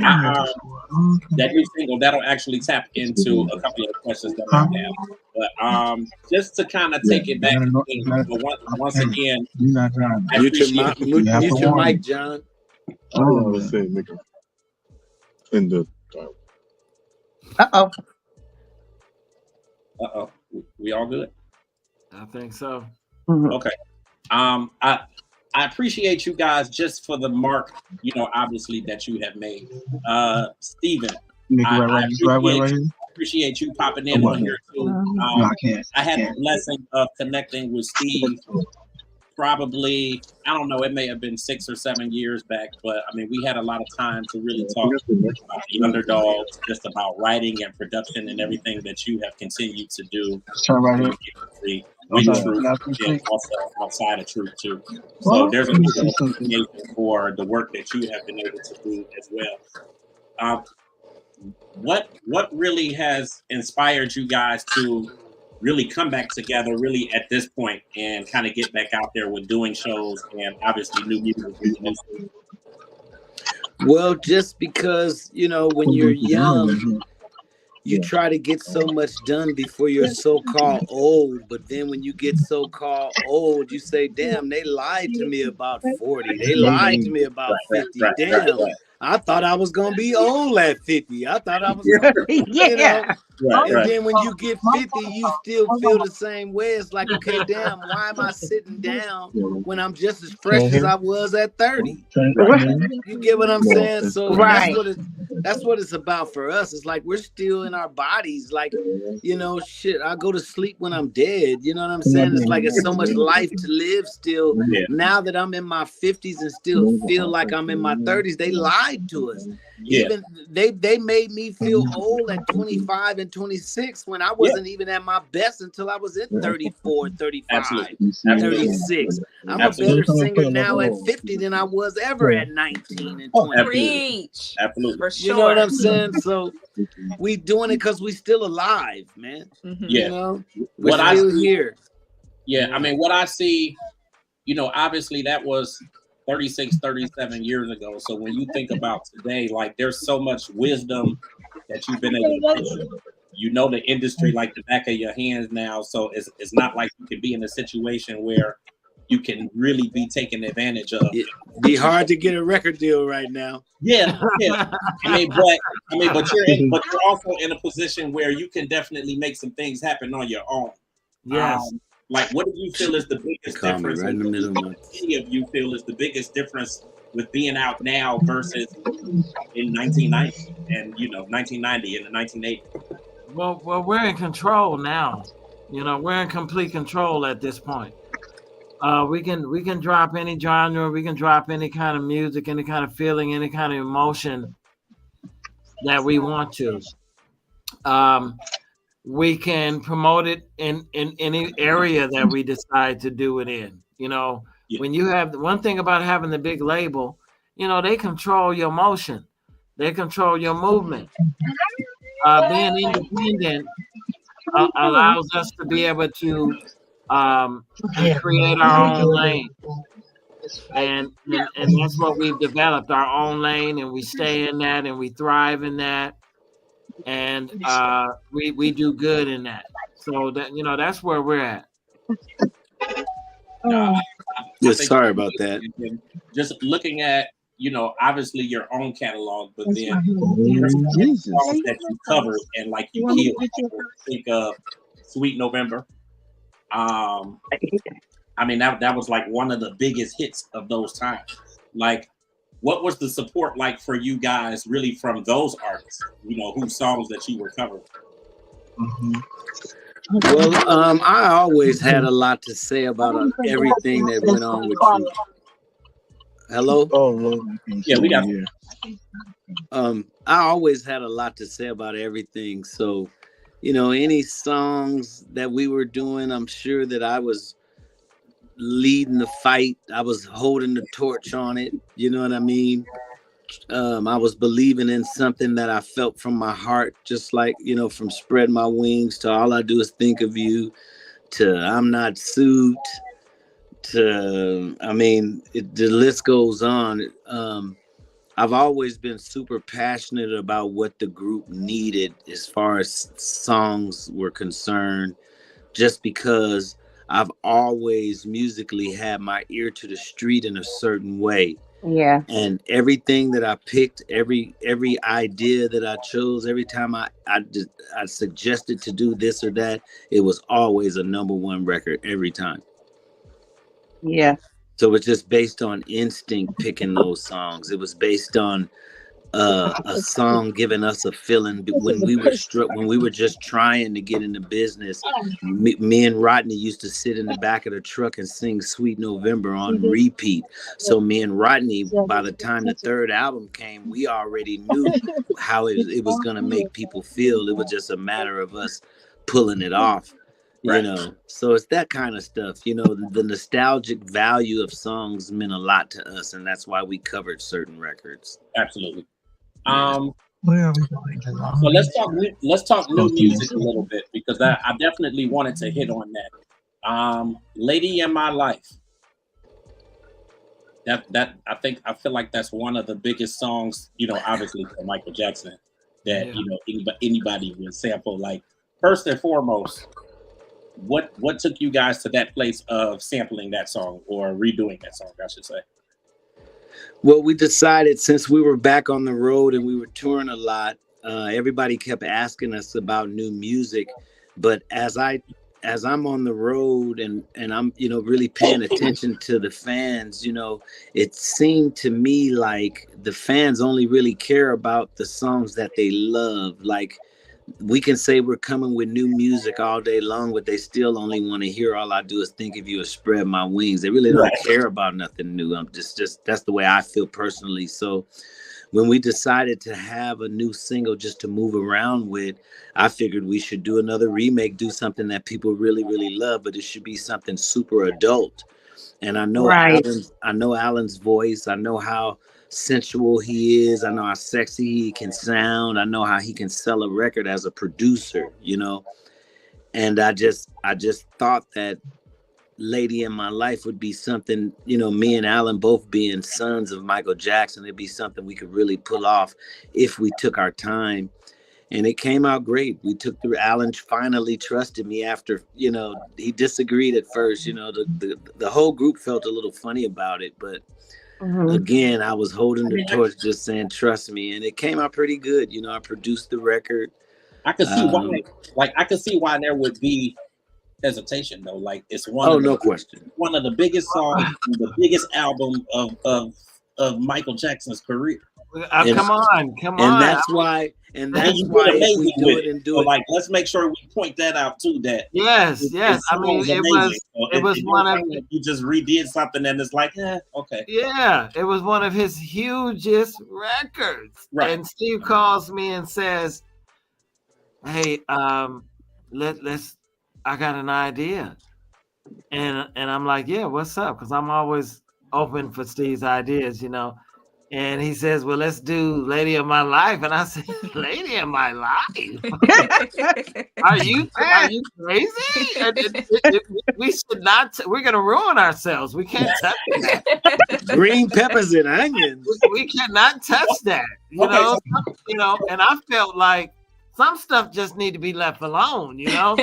that new single that'll actually tap into a couple of the questions that I have. But just to kind of take it back, once again, mute your mic, John. I don't want to say nigga in the. Uh-oh. We all good? I think so. Okay. I appreciate you guys just for the mark, obviously that you have made. Steven, I appreciate you popping in on here too. No, I can't. I had the blessing of connecting with Steve probably, I don't know, it may have been 6 or 7 years back, but I mean, we had a lot of time to really talk about the underdogs, just about writing and production and everything that you have continued to do Right in here. the industry with Truth and also outside of Truth too. So there's a big appreciation for the work that you have been able to do as well. What really has inspired you guys to really come back together really at this point and kind of get back out there with doing shows and obviously new music? Well, just because, when you're young, you try to get so much done before you're so-called old. But then when you get so-called old, you say, damn, they lied to me about 40. They lied to me about 50. Damn. I thought I was going to be old at 50. I thought I was going to, and then when you get 50, you still feel the same way. It's like, okay, damn, why am I sitting down when I'm just as fresh as I was at 30? You get what I'm saying? So that's what it's about for us. It's like we're still in our bodies. Like, shit, I go to sleep when I'm dead. You know what I'm saying? It's like it's so much life to live still. Now that I'm in my 50s and still feel like I'm in my 30s, they lied to us. Even they made me feel old at 25 and 26 when I wasn't even at my best until I was at 34, 35, 36. I'm a better singer now at 50 than I was ever at 19 and 20. Preach. Absolutely. For sure. You know what I'm saying? So we doing it because we still alive, man. We're still here. I mean, what I see, obviously that was 36, 37 years ago. So when you think about today, like there's so much wisdom that you've been able to bring. The industry like the back of your hands now. So it's not like you can be in a situation where you can really be taken advantage of. It'd be hard to get a record deal right now. Yeah. But you're also in a position where you can definitely make some things happen on your own. Yes. Like, what do you feel is the biggest difference? Right in the middle of any of you feel is the biggest difference with being out now versus in 1990 and 1990 and the 1980? Well, we're in control now. We're in complete control at this point. We can drop any genre, we can drop any kind of music, any kind of feeling, any kind of emotion that we want to. We can promote it in any area that we decide to do it in. When you have one thing about having the big label, they control your motion, they control your movement. Being independent allows us to be able to create our own lane. And that's what we've developed, our own lane, and we stay in that and we thrive in that. And we do good in that. So that that's where we're at. Sorry about that. Just looking at obviously your own catalog, but then songs that you covered and like you killed. Think of Sweet November. I mean that was like one of the biggest hits of those times. Like, what was the support like for you guys really from those artists, whose songs that you were covering? Well, I always had a lot to say about everything that went on with you. Hello? Yeah, we got you. I always had a lot to say about everything. So, any songs that we were doing, I'm sure that I was leading the fight. I was holding the torch on it. You know what I mean? I was believing in something that I felt from my heart, just like, from Spread My Wings to All I Do Is Think of You to I'm Not Sued to, the list goes on. I've always been super passionate about what the group needed as far as songs were concerned, just because I've always musically had my ear to the street in a certain way. Yeah. And everything that I picked, every idea that I chose, every time I suggested to do this or that, it was always a #1 record every time. Yeah. So it's just based on instinct picking those songs. It was based on a song giving us a feeling when we were when we were just trying to get into business. Me and Rodney used to sit in the back of the truck and sing Sweet November on repeat. So me and Rodney, by the time the third album came, we already knew how it was going to make people feel. It was just a matter of us pulling it off. Right. You know, so it's that kind of stuff. You know, the nostalgic value of songs meant a lot to us, and that's why we covered certain records. Absolutely. Where are we going? So let's talk new music a little bit, because I definitely wanted to hit on that. Lady in My Life. That I feel like that's one of the biggest songs, you know, obviously for Michael Jackson, that you know anybody would sample. Like, first and foremost, what took you guys to that place of sampling that song, or redoing that song, I should say? Well, we decided, since we were back on the road and we were touring a lot, everybody kept asking us about new music. But as I'm on the road and I'm, you know, really paying attention to the fans, you know, it seemed to me like the fans only really care about the songs that they love. Like, we can say we're coming with new music all day long, but they still only want to hear All I Do Is Think of You or Spread My Wings. They really don't care about nothing new. I'm just that's the way I feel personally. So when we decided to have a new single just to move around with, I figured we should do another remake, do something that people really, really love, but it should be something super adult. And I know Alan's voice. I know how sensual he is. I know how sexy he can sound. I know how he can sell a record as a producer, you know. And I just thought that Lady in My Life would be something, you know, me and Alan both being sons of Michael Jackson, it'd be something we could really pull off if we took our time. And it came out great. We took through. Alan finally trusted me after, you know, he disagreed at first. You know, the whole group felt a little funny about it, but again, I was holding the torch, just saying, trust me. And it came out pretty good. You know, I produced the record. I could see why, I could see why there would be hesitation though. Like, it's no question, one of the biggest songs, the biggest album of Michael Jackson's career. Come on. And that's why if we do it and do it, like, let's make sure we point that out too. That yes. I mean, it was one of, you just redid something and it's like, okay. Yeah, it was one of his hugest records. Right. And Steve calls me and says, "Hey, let's. I got an idea." And I'm like, "Yeah, what's up?" Because I'm always open for Steve's ideas, you know. And he says, "Well, let's do Lady of My Life." And I said, "Lady of My Life? Are you crazy? We should not. We're going to ruin ourselves. We can't touch that. Green peppers and onions. We cannot touch that. You know. And I felt like some stuff just need to be left alone. You know.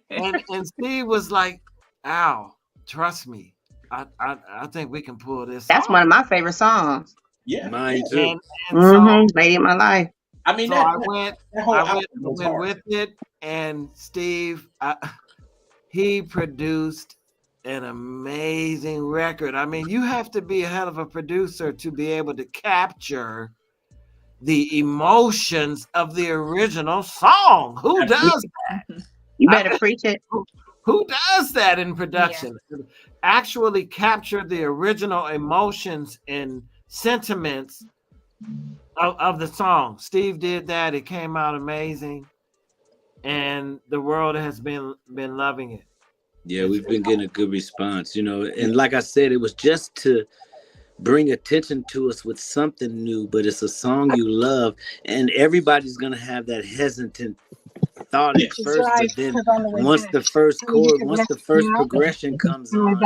and Steve was like, "Al, trust me. I think we can pull this That's off." one of my favorite songs. Yeah, mine too. And Lady in My Life. I mean, so I went with it, and Steve, he produced an amazing record. I mean, you have to be a hell of a producer to be able to capture the emotions of the original song. Who does that? You better preach it. Who does that in production? Yeah. Actually capture the original emotions and sentiments of the song. Steve did that. It came out amazing, and the world has been loving it. Yeah, we've been getting a good response, you know. And like I said, it was just to bring attention to us with something new, but it's a song you love, and everybody's gonna have that hesitant thought at first, but then once the first chord, once the first progression comes on,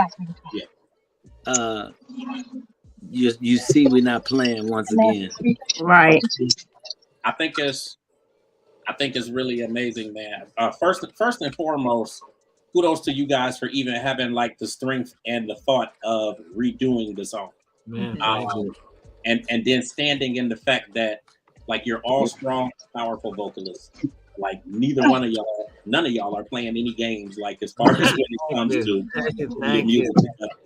you see we're not playing once again. Right. I think it's really amazing, man. First and foremost, kudos to you guys for even having like the strength and the thought of redoing the song. Man, and then standing in the fact that like you're all strong, powerful vocalists. Like none of y'all are playing any games. Like as far as when it comes to your music.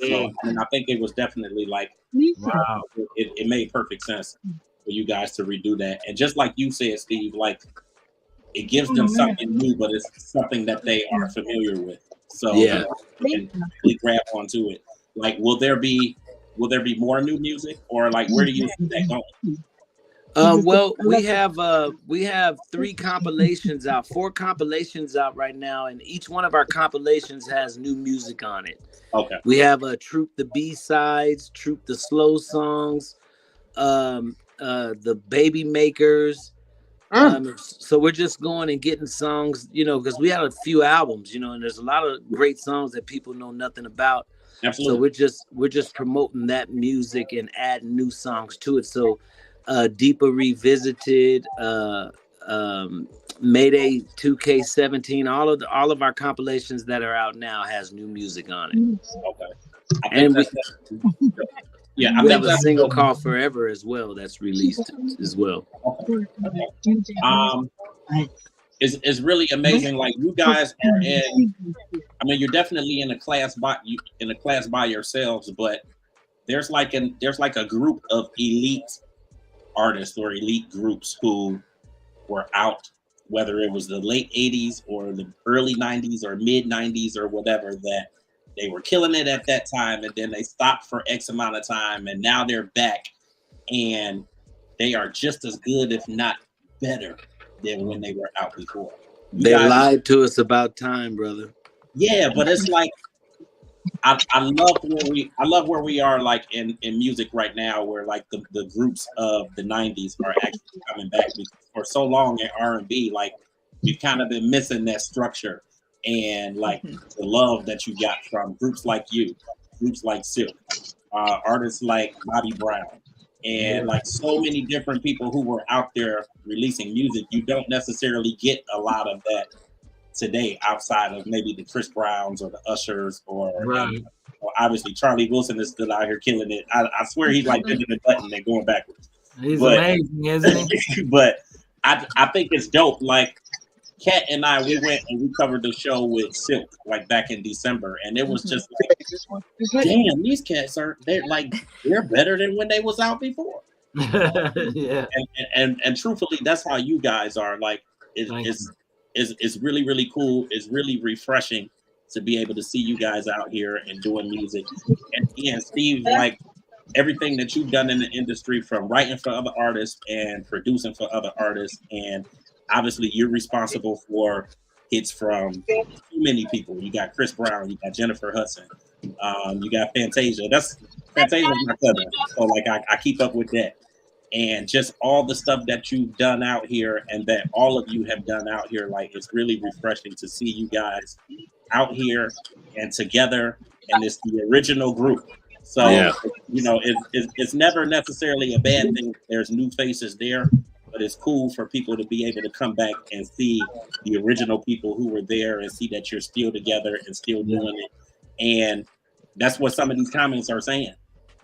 So I think it was definitely like, wow, it made perfect sense for you guys to redo that. And just like you said, Steve, like it gives them something new, but it's something that they are familiar with. So you know, they can really grab onto it. Like, will there be more new music, or like where do you see that going? Well, we have 4 compilations out right now, and each one of our compilations has new music on it. Okay. We have Troop the B-sides, Troop the slow songs, the Baby Makers. So we're just going and getting songs, you know, because we had a few albums, you know, and there's a lot of great songs that people know nothing about. Absolutely. So we're just promoting that music and adding new songs to it. So Deeper Revisited, Mayday 2K17, all of our compilations that are out now has new music on it. Okay. And we have a single cool. called Forever as well that's released as well. It's really amazing. Like you guys are in. I mean, you're definitely in a class by yourselves, but there's like a group of elite artists or elite groups who were out, whether it was the late 80s or the early 90s or mid 90s or whatever, that they were killing it at that time, and then they stopped for X amount of time, and now they're back, and they are just as good, if not better, than when they were out before. They lied to us about time, brother. Yeah, but it's like I love where we are, like in music right now, where like the groups of the 90s are actually coming back, because for so long in R&B, like you've kind of been missing that structure and like the love that you got from groups like you, groups like Silk, artists like Bobby Brown, and like so many different people who were out there releasing music. You don't necessarily get a lot of that today outside of maybe the Chris Browns or the Ushers or obviously Charlie Wilson is still out here killing it. I swear he's like hitting the button and going backwards. He's amazing, isn't he? But I think it's dope. Like Kat and I, we went and we covered the show with Silk like back in December, and it was just like, damn, these cats they're better than when they was out before. Yeah. And truthfully, that's how you guys are. Like it's really, really cool. It's really refreshing to be able to see you guys out here and doing music. And yeah, Steve, like everything that you've done in the industry, from writing for other artists and producing for other artists, and obviously you're responsible for hits from too many people. You got Chris Brown, you got Jennifer Hudson, you got Fantasia. Fantasia's my cousin, so like I keep up with that. And just all the stuff that you've done out here and that all of you have done out here, like it's really refreshing to see you guys out here and together, and it's the original group. So you know, it's never necessarily a bad thing. There's new faces there, but it's cool for people to be able to come back and see the original people who were there and see that you're still together and still doing it. And that's what some of these comments are saying.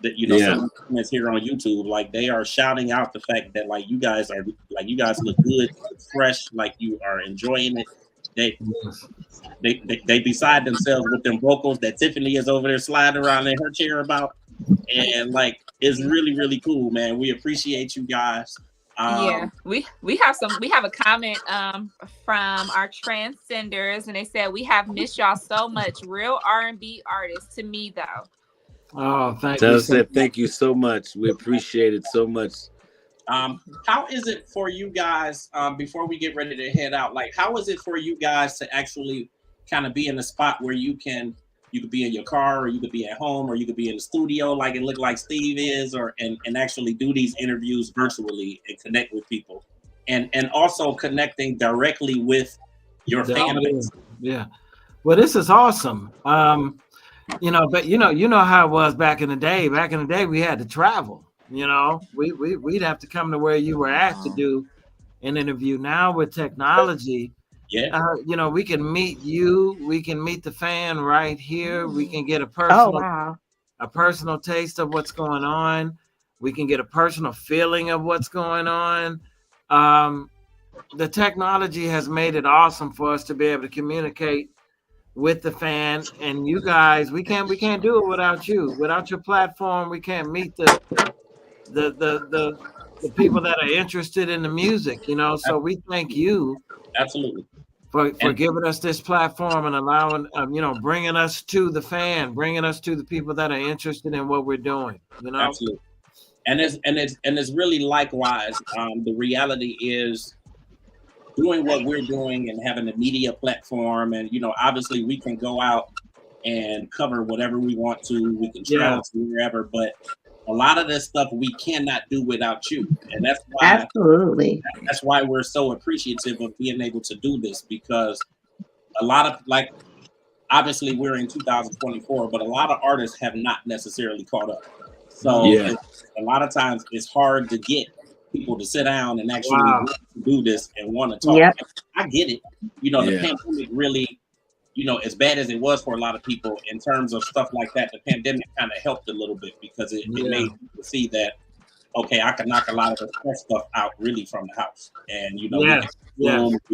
That, you know, some of the comments here on YouTube, like they are shouting out the fact that like you guys look good, fresh, like you are enjoying it. They beside themselves with them vocals that Tiffany is over there sliding around in her chair about, and like it's really, really cool, man. We appreciate you guys. We have a comment from our Transcenders, and they said we have missed y'all so much. Real R&B artists to me though. Oh, thank you. Thank you so much. We appreciate it so much. How is it for you guys, before we get ready to head out, like how is it for you guys to actually kind of be in a spot where you could be in your car, or you could be at home, or you could be in the studio like it looked like Steve is, and actually do these interviews virtually and connect with people, and also connecting directly with your fan base? Yeah. Well, this is awesome. You know, but you know how it was back in the day. Back in the day, we had to travel. You know, we'd have to come to where you were at to do an interview. Now with technology, you know, we can meet you. We can meet the fan right here. We can get a personal a personal taste of what's going on. We can get a personal feeling of what's going on. The technology has made it awesome for us to be able to communicate with the fan and you guys. We can't do it without you. Without your platform, we can't meet the people that are interested in the music. So we thank you Absolutely. for giving us this platform and allowing, bringing us to the fan, bringing us to the people that are interested in what we're doing. Absolutely. And it's really likewise. The reality is doing what we're doing and having a media platform, and obviously we can go out and cover whatever we want to. We can travel to wherever, but a lot of this stuff we cannot do without you, and that's why absolutely. That's why we're so appreciative of being able to do this, because a lot of, like, obviously we're in 2024, but a lot of artists have not necessarily caught up. So a lot of times it's hard to get people to sit down and actually want to do this and want to talk. Yep. I get it. The pandemic really, as bad as it was for a lot of people in terms of stuff like that, the pandemic kind of helped a little bit because it made people see that, okay, I can knock a lot of the stuff out really from the house. And, we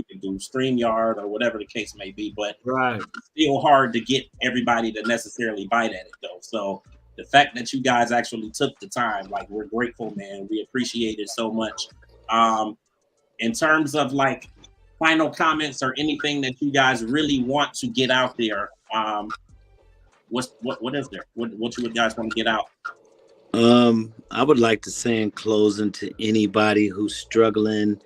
can do StreamYard or whatever the case may be, but it's still hard to get everybody to necessarily bite at it, though. So the fact that you guys actually took the time, like, we're grateful, man. We appreciate it so much. In terms of, like, final comments or anything that you guys really want to get out there, what is there? What you guys want to get out? I would like to say in closing to anybody who's struggling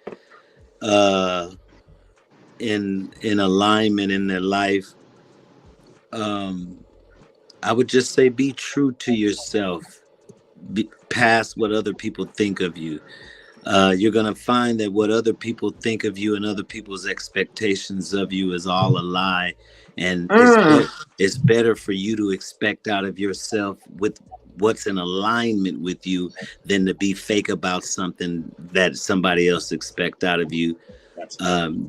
in alignment in their life, I would just say be true to yourself. Past what other people think of you. You're going to find that what other people think of you and other people's expectations of you is all a lie. And it's better for you to expect out of yourself with what's in alignment with you than to be fake about something that somebody else expects out of you.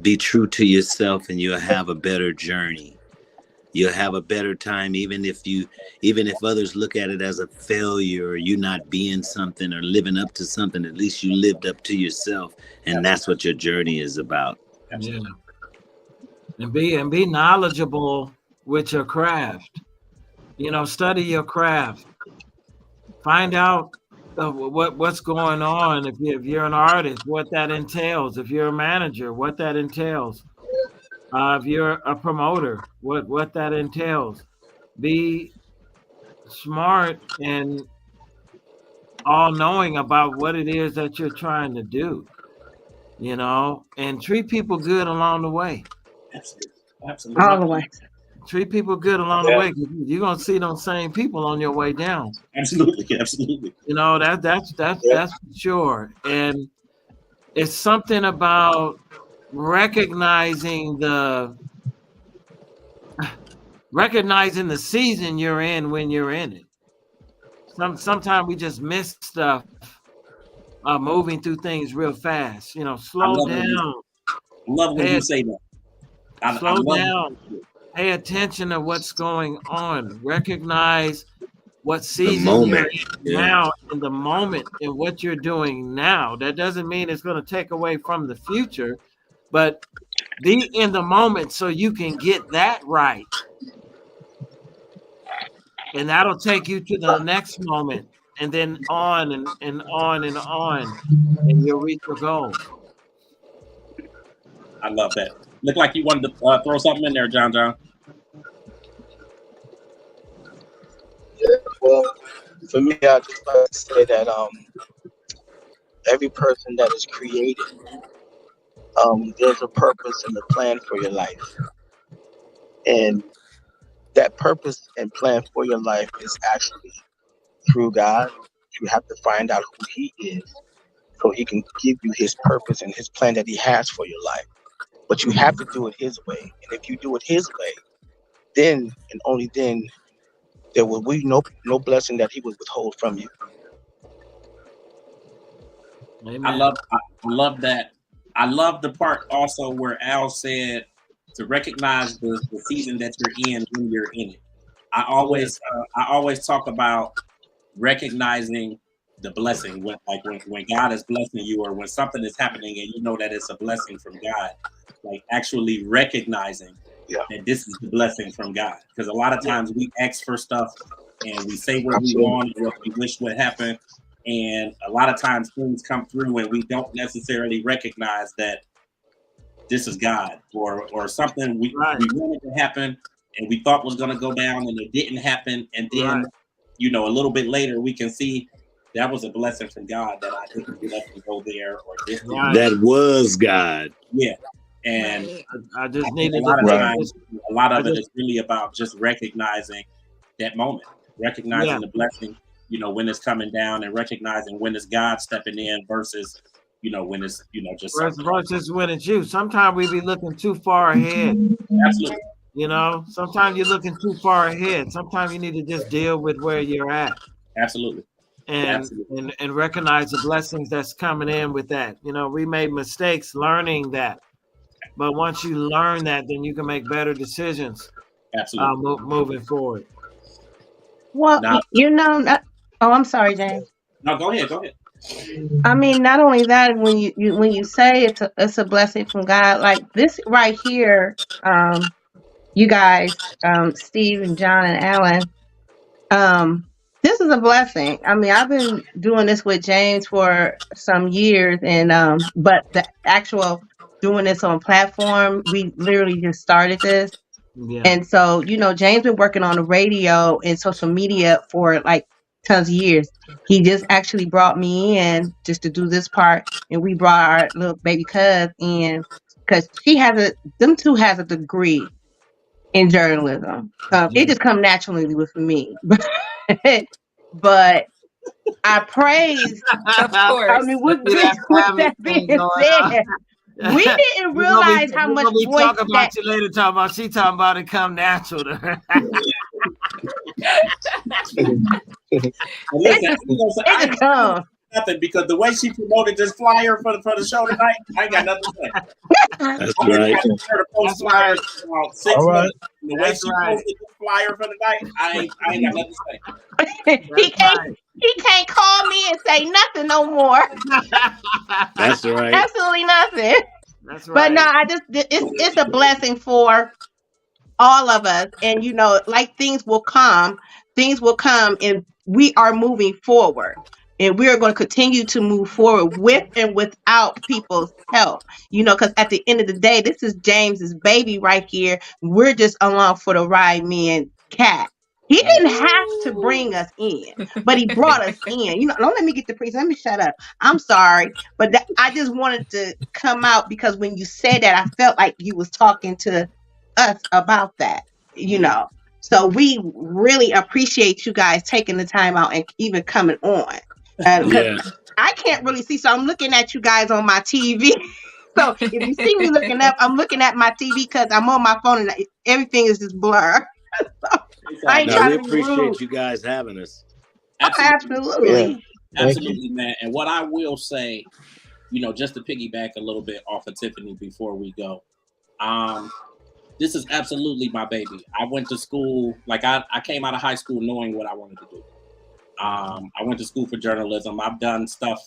Be true to yourself and you'll have a better journey. You'll have a better time, even if others look at it as a failure or you not being something or living up to something. At least you lived up to yourself, and that's what your journey is about. Yeah. And be knowledgeable with your craft. Study your craft. Find out what's going on. If you're an artist, what that entails. If you're a manager, what that entails. If you're a promoter, what that entails. Be smart and all-knowing about what it is that you're trying to do, and treat people good along the way. Absolutely. All the way. Treat people good along the way. You're gonna see those same people on your way down. Absolutely. That's for sure. And it's something about recognizing the season you're in when you're in it. Sometimes we just miss stuff, moving through things real fast. Slow down. I love when you say that. Slow down. Pay attention to what's going on. Recognize what season you're in now, in the moment, and what you're doing now. That doesn't mean it's going to take away from the future, but be in the moment so you can get that right. And that'll take you to the next moment, and then on and on and on, and you'll reach your goals. I love that. Look like you wanted to throw something in there, John. Yeah, well, for me, I just like to say that every person that is created, there's a purpose and a plan for your life, and that purpose and plan for your life is actually through God. You have to find out who He is, so He can give you His purpose and His plan that He has for your life. But you have to do it His way, and if you do it His way, then and only then there will be no blessing that He would withhold from you. Amen. I love that. I love the part also where Al said to recognize the season that you're in when you're in it. I always talk about recognizing the blessing when God is blessing you, or when something is happening and you know that it's a blessing from God, like actually recognizing that this is the blessing from God. Because a lot of times we ask for stuff and we say what we want and what we wish would happen, and a lot of times things come through and we don't necessarily recognize that this is God, or something we wanted to happen and we thought was going to go down and it didn't happen, and then a little bit later we can see that was a blessing from God that I didn't get up and go there, or this that was God. Yeah. And I just needed a lot of it is really about just recognizing that moment, recognizing the blessing, when it's coming down, and recognizing when it's God stepping in versus when it's just versus when it's you. Sometimes we be looking too far ahead. Absolutely. Sometimes you're looking too far ahead. Sometimes you need to just deal with where you're at. Absolutely. And recognize the blessings that's coming in with that. We made mistakes learning that, but once you learn that, then you can make better decisions. Absolutely. Moving forward. Well, I'm sorry, James. No, go ahead. I mean, not only that, when you say it's a blessing from God, like this right here, you guys, Steve and John and Alan, this is a blessing. I mean, I've been doing this with James for some years, and but the actual doing this on platform, we literally just started this. Yeah. And so, James been working on the radio and social media for like tons of years. He just actually brought me in just to do this part, and we brought our little baby cuz in because them two has a degree in journalism. It just come naturally with me, but I praise. Of course. I mean, with that being said, we didn't realize how much voice talk about you later. She talking about it come natural to her. It come. Nothing, because the way she promoted this flyer for the show tonight, I ain't got nothing to say. That's right. Post flyers about 6 months. The way she posted this flyer for tonight, I ain't got nothing to say. He can't call me and say nothing no more. That's right. Absolutely nothing. That's right. But no, it's a blessing for all of us, and like things will come, and we are moving forward. And we are going to continue to move forward with and without people's help. Because at the end of the day, this is James's baby right here. We're just along for the ride, me and Kat. He didn't have to bring us in, but he brought us in. Don't let me get the priest. Let me shut up. I'm sorry. But I just wanted to come out because when you said that, I felt like you was talking to us about that, So we really appreciate you guys taking the time out and even coming on. Because I can't really see, so I'm looking at you guys on my TV. So if you see me looking up, I'm looking at my TV because I'm on my phone and everything is just blur. I ain't trying to be rude. You guys having us. Absolutely. Absolutely, man. And what I will say, just to piggyback a little bit off of Tiffany before we go, this is absolutely my baby. I went to school, I came out of high school knowing what I wanted to do. I went to school for journalism. I've done stuff,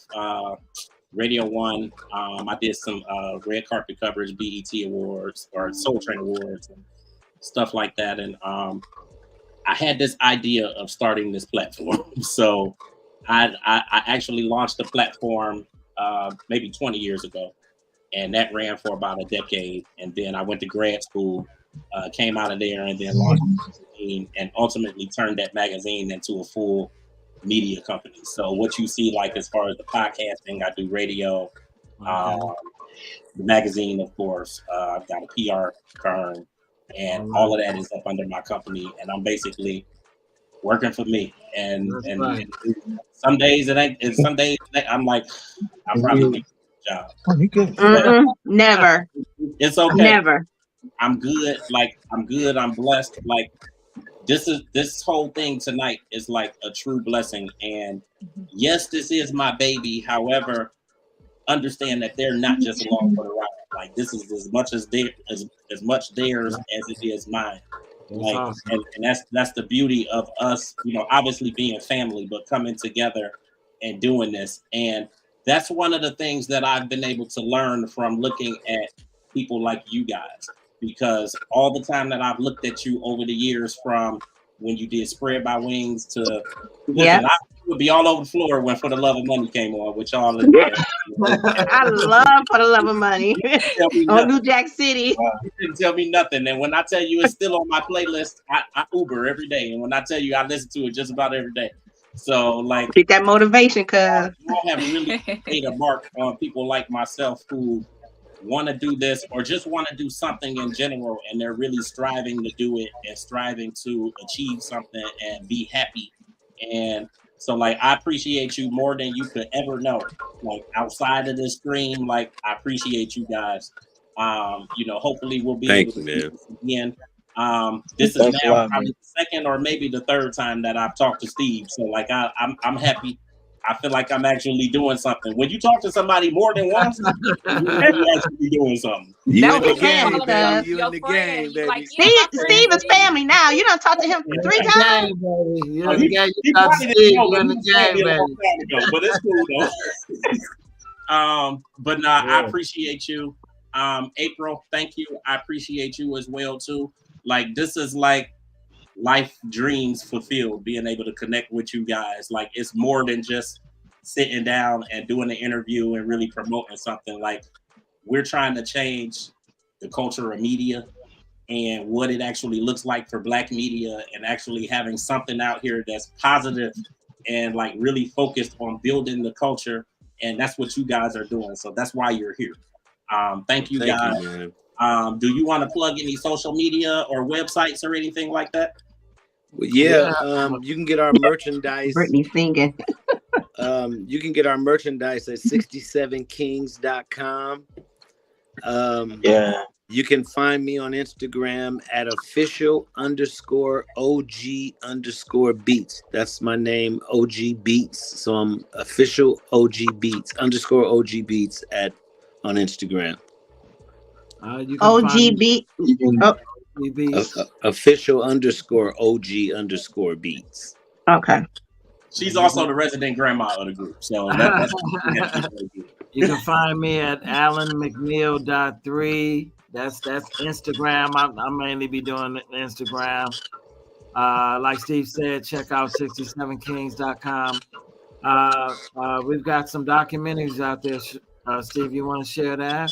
Radio 1. I did some red carpet coverage, BET Awards, or Soul Train Awards, and stuff like that. And I had this idea of starting this platform. So I actually launched a platform maybe 20 years ago. And that ran for about a decade. And then I went to grad school, came out of there, and then launched a magazine, and ultimately turned that magazine into a full media company. So what you see, as far as the podcasting, I do radio, the magazine, of course. I've got a PR firm, and all of that is up under my company. And I'm basically working for me. And some days it ain't. And some days I'm like, I'm probably job. Never. It's okay. Never. I'm good. I'm good. I'm blessed. This whole thing tonight is like a true blessing. And yes, this is my baby. However, understand that they're not just along for the ride. This is as much theirs as it is mine. Like, awesome. and that's the beauty of us, obviously being family, but coming together and doing this. And that's one of the things that I've been able to learn from looking at people like you guys, because all the time that I've looked at you over the years, from when you did Spread by Wings to, listen, I would be all over the floor when For the Love of Money came on, which y'all I love For the Love of Money on New Jack City. You didn't tell me nothing. And when I tell you it's still on my playlist, I Uber every day. And when I tell you I listen to it just about every day. So, like, Get that motivation, cuz. I have really made a mark on people like myself who want to do this or just want to do something in general, and they're really striving to do it and striving to achieve something and be happy. And so, like, I appreciate you more than you could ever know. Like, outside of this stream, like, I appreciate you guys. Hopefully we'll be able to do this again. This is now probably the second or maybe the third time that I've talked to Steve. So, like, I'm happy. I feel like I'm actually doing something. When you talk to somebody more than once, you're actually doing something. You in That's the game, family, baby. cuz. You in the game, baby. Like, yeah, Steve is family now. You done talked to him 3 times. He probably didn't know, but he was family a long time ago. But it's cool though. But nah, I appreciate you. April, thank you. I appreciate you as well too. Like, this is like life dreams fulfilled, being able to connect with you guys. Like, it's more than just sitting down and doing an interview and really promoting something. Like, we're trying to change the culture of media and what it actually looks like for Black media, and actually having something out here that's positive and like really focused on building the culture. And that's what you guys are doing. So that's why you're here. Thank you guys. Do you want to plug any social media or websites or anything like that? Well, you can get our merchandise. Brittany singing. You can get our merchandise at 67kings.com. You can find me on Instagram at official_OG_beats. That's my name, OG Beats. So I'm official OG Beats _OG Beats on Instagram. OGB. Official_OG_beats. Okay. She's also the resident grandma of the group. So that's you can find me at AlanMcNeil.3. That's Instagram. I mainly be doing Instagram. Like Steve said, check out 67kings.com. We've got some documentaries out there. Steve, you want to share that?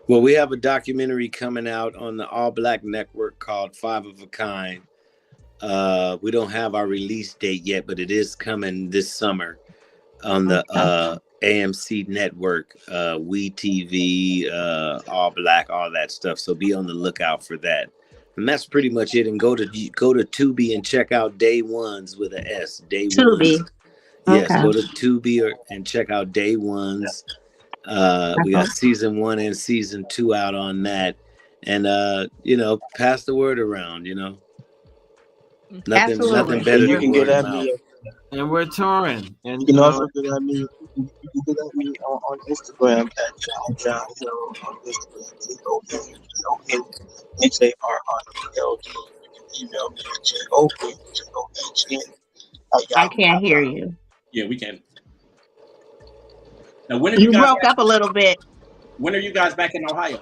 Well, we have a documentary coming out on the All Black Network called 5 of a Kind. We don't have our release date yet, but it is coming this summer on the AMC network, We TV, All Black, all that stuff. So be on the lookout for that. And that's pretty much it. And go to Tubi and check out Day Ones with an S. Day Tubi. Ones. Yes, go to Tubi and check out Day Ones. We got season 1 and season 2 out on that. And pass the word around, Nothing better you than can word get of at mouth. me. And we're touring. And you can also get at me. You can get at me on Instagram at John Hill on Instagram. JOHNHARRELD. You can email me at JOHN. I can't hear you. Yeah, we can. Now, when are you broke up a little bit. When are you guys back in Ohio?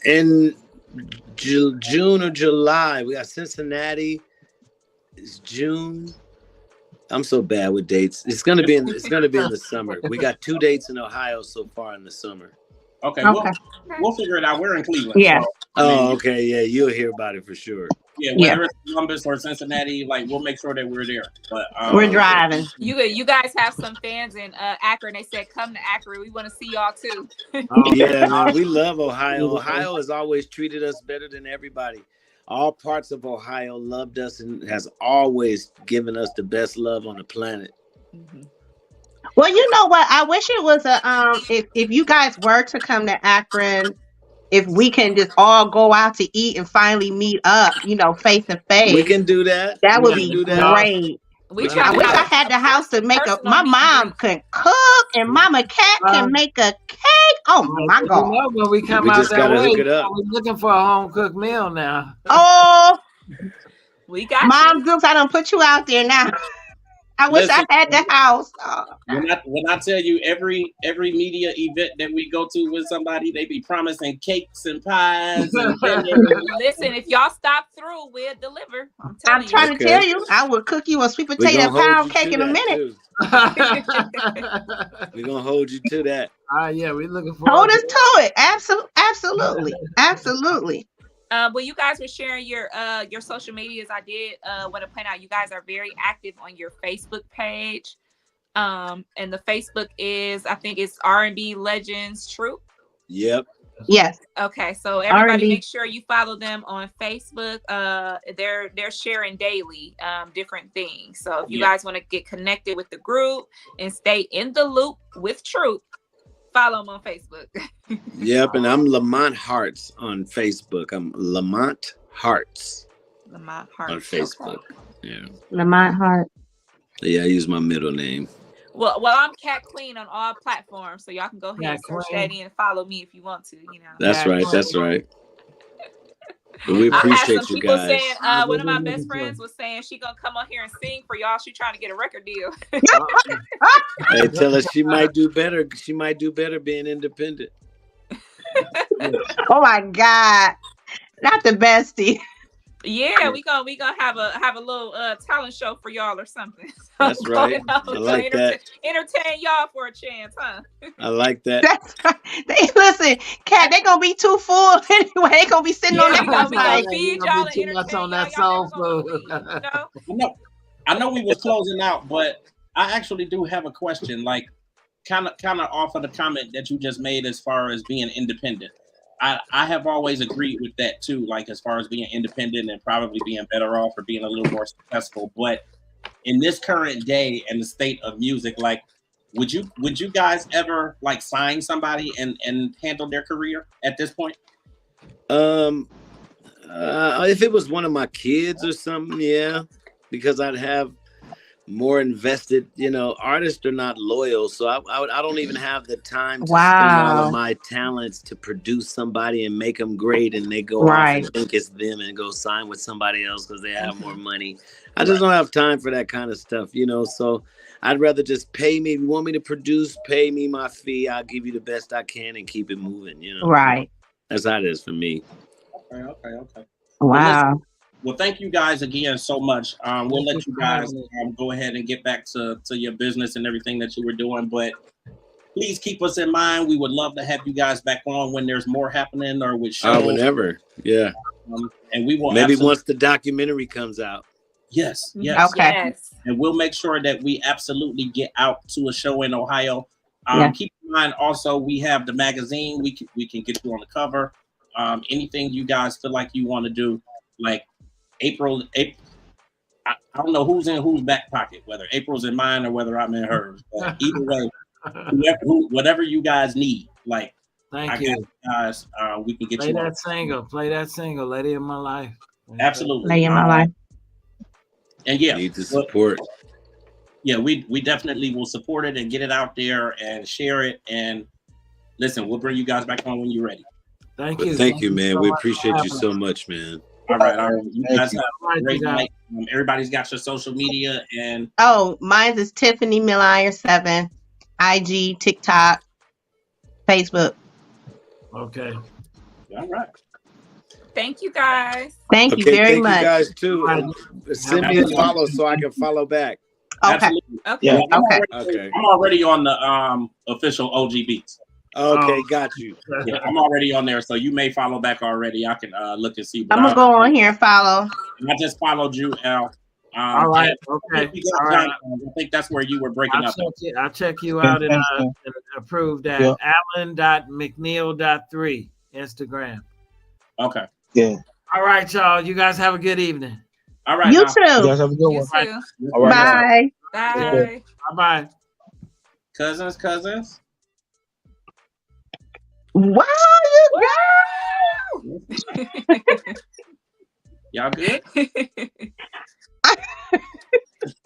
In June or July. We got Cincinnati. It's June. I'm so bad with dates. It's gonna be in the summer. We got 2 dates in Ohio so far in the summer. Okay. We'll figure it out. We're in Cleveland. Yeah. So, okay. Yeah, you'll hear about it for sure. Yeah, whether it's Columbus or Cincinnati, like, we'll make sure that we're there. But we're driving. You guys have some fans in Akron. They said, "Come to Akron. We want to see y'all too." Yeah, man, we love Ohio. Ohio has always treated us better than everybody. All parts of Ohio loved us and has always given us the best love on the planet. Mm-hmm. Well, you know what? I wish it was if you guys were to come to Akron, if we can just all go out to eat and finally meet up, face to face. We can do that. That would be great. I wish I had the house to make my mom can cook and Mama Cat can make a cake. Oh my You God. know, when we come We out just that gotta way, hook it up. we're looking for a home cooked meal now. Oh, We got Mom you. Dukes, I don't put you out there now. I wish I Listen, had the house. Oh, when I tell you every media event that we go to with somebody, they be promising cakes and pies and dinner. Listen, if y'all stop through, we'll deliver. I'm I'm telling you. trying to tell you, I will cook you a sweet We're potato gonna hold pound you cake to in a that minute. too. We're gonna hold you to that. Yeah, we're looking Hold forward us to to it. Absolutely. Absolutely. When you guys were sharing your social medias, I did want to point out you guys are very active on your Facebook page. And the Facebook is, I think it's R&B Legends Troop. Yep. Yes. Okay, so everybody R&B. make sure you follow them on Facebook. They're sharing daily different things. So if you guys want to get connected with the group and stay in the loop with Troop, follow them on Facebook. Yep, and I'm Lamont Hearts on Facebook. I'm Lamont Hearts Lamont Hart on Facebook. Okay. Yeah. Lamont Hart. Yeah, I use my middle name. Well, I'm Cat Queen on all platforms, so y'all can go ahead and search that in and follow me if you want to. You know. That's right. That's right. But we I had appreciate some you people guys. saying, one of my best friends was saying she gonna come on here and sing for y'all. She trying to get a record deal. Hey, tell her she might do better. She might do better being independent. Oh my God. Not the bestie. Yeah, we gonna have a little talent show for y'all or something. That's right. I like that. Entertain y'all for a chance, huh? I like that. That's right. Listen, Cat, they gonna be too full anyway. They gonna be sitting on that we gonna like, feed y'all and entertain y'all. Y'all never gonna leave, I know we was closing out, but I actually do have a question. Like, kind of off of the comment that you just made as far as being independent. I have always agreed with that too, like as far as being independent and probably being better off or being a little more successful. But in this current day and the state of music, like, would you guys ever like sign somebody and handle their career at this point? If it was one of my kids or something, yeah, because I'd have more invested. You know, artists are not loyal, so I don't even have the time to spend all of my talents to produce somebody and make them great, and they go off and think it's them and go sign with somebody else because they have more money. I just don't have time for that kind of stuff, you know. So I'd rather just pay me. If you want me to produce, pay me my fee. I'll give you the best I can and keep it moving, you know. Right. That's how it is for me. Okay. Wow. Well, thank you guys again so much. We'll let you guys go ahead and get back to your business and everything that you were doing. But please keep us in mind. We would love to have you guys back on when there's more happening or with shows. Whenever. Yeah. And we will maybe once the documentary comes out. Yes. Okay. Yes. And we'll make sure that we absolutely get out to a show in Ohio. Keep in mind also we have the magazine. We can get you on the cover. Anything you guys feel like you want to do, like April. I don't know who's in whose back pocket, whether April's in mine or whether I'm in hers. But either way, whatever you guys need, like Thank you guys. We can get play you that on. single. Play that single, "Lady in My Life." Absolutely, Lady in My Life. And yeah, need the support. Yeah, we definitely will support it and get it out there and share it. And listen, we'll bring you guys back on when you're ready. Thank you, man. So we appreciate you so much, man. All right. You guys have a great night. Everybody's got your social media and mine is Tiffany Millier 7, IG, TikTok, Facebook. Okay. All right. Thank you guys. Thank you very much. Thank you guys too. Send me a follow so I can follow back. Okay. Absolutely. Okay. Yeah, okay. I'm already on the official OG Beats. Okay, got you. Yeah, I'm already on there, so you may follow back already. I can look and see. But I'm gonna go on here and follow. I just followed you, Al. All right. Okay. All right. I think that's where you were breaking up. I'll check you out and approve that. Allen.mcneil.3 Instagram. Okay. Yeah. All right, y'all. You guys have a good evening. All right. You too. You guys have a good You one. too. All right. Bye. Bye. Bye-bye. Cousins. Wow, you Y'all good?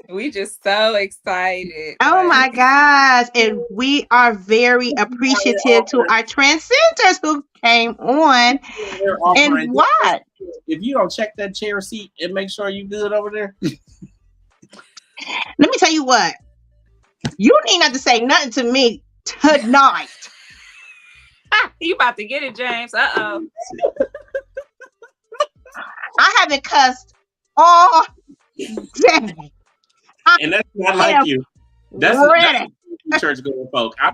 We We just so excited. Oh my gosh. And we are very appreciative to our transcenders who came on They're and offering. what? If you don't check that chair seat and make sure you good over there. Let me tell you what. You need not to say nothing to me tonight. You about to get it, James. Uh-oh. I haven't cussed all day. And that's not like you. That's ready. church going folk. I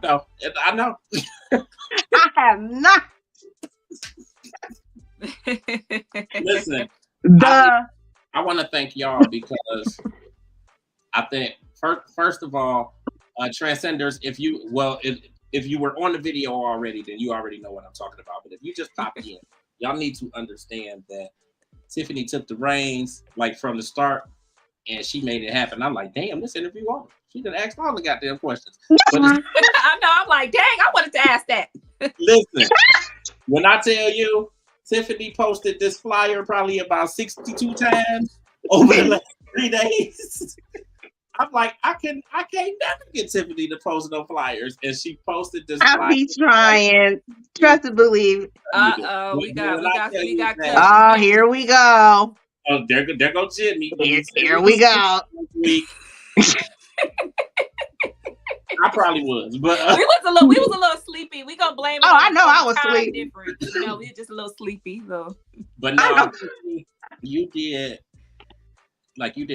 know. I have not. Listen, I want to thank y'all because I think first of all, Transcenders. If you were on the video already, then you already know what I'm talking about. But if you just popped in, y'all need to understand that Tiffany took the reins like from the start, and she made it happen. I'm like, damn, this interview over. She done asked all the goddamn questions. But I know. I'm like, dang, I wanted to ask that. Listen, when I tell you, Tiffany posted this flyer probably about 62 times over the last 3 days. I'm like, I can't never get Tiffany to post no flyers, and she posted this. I'll be trying. Trust and believe. We got. Oh, here we go. Oh, there go Jimmy. Here we go. I probably was, but we was a little sleepy. We gonna blame it. Oh, I know I was sleepy. Different. You know, we were just a little sleepy though. But no, you did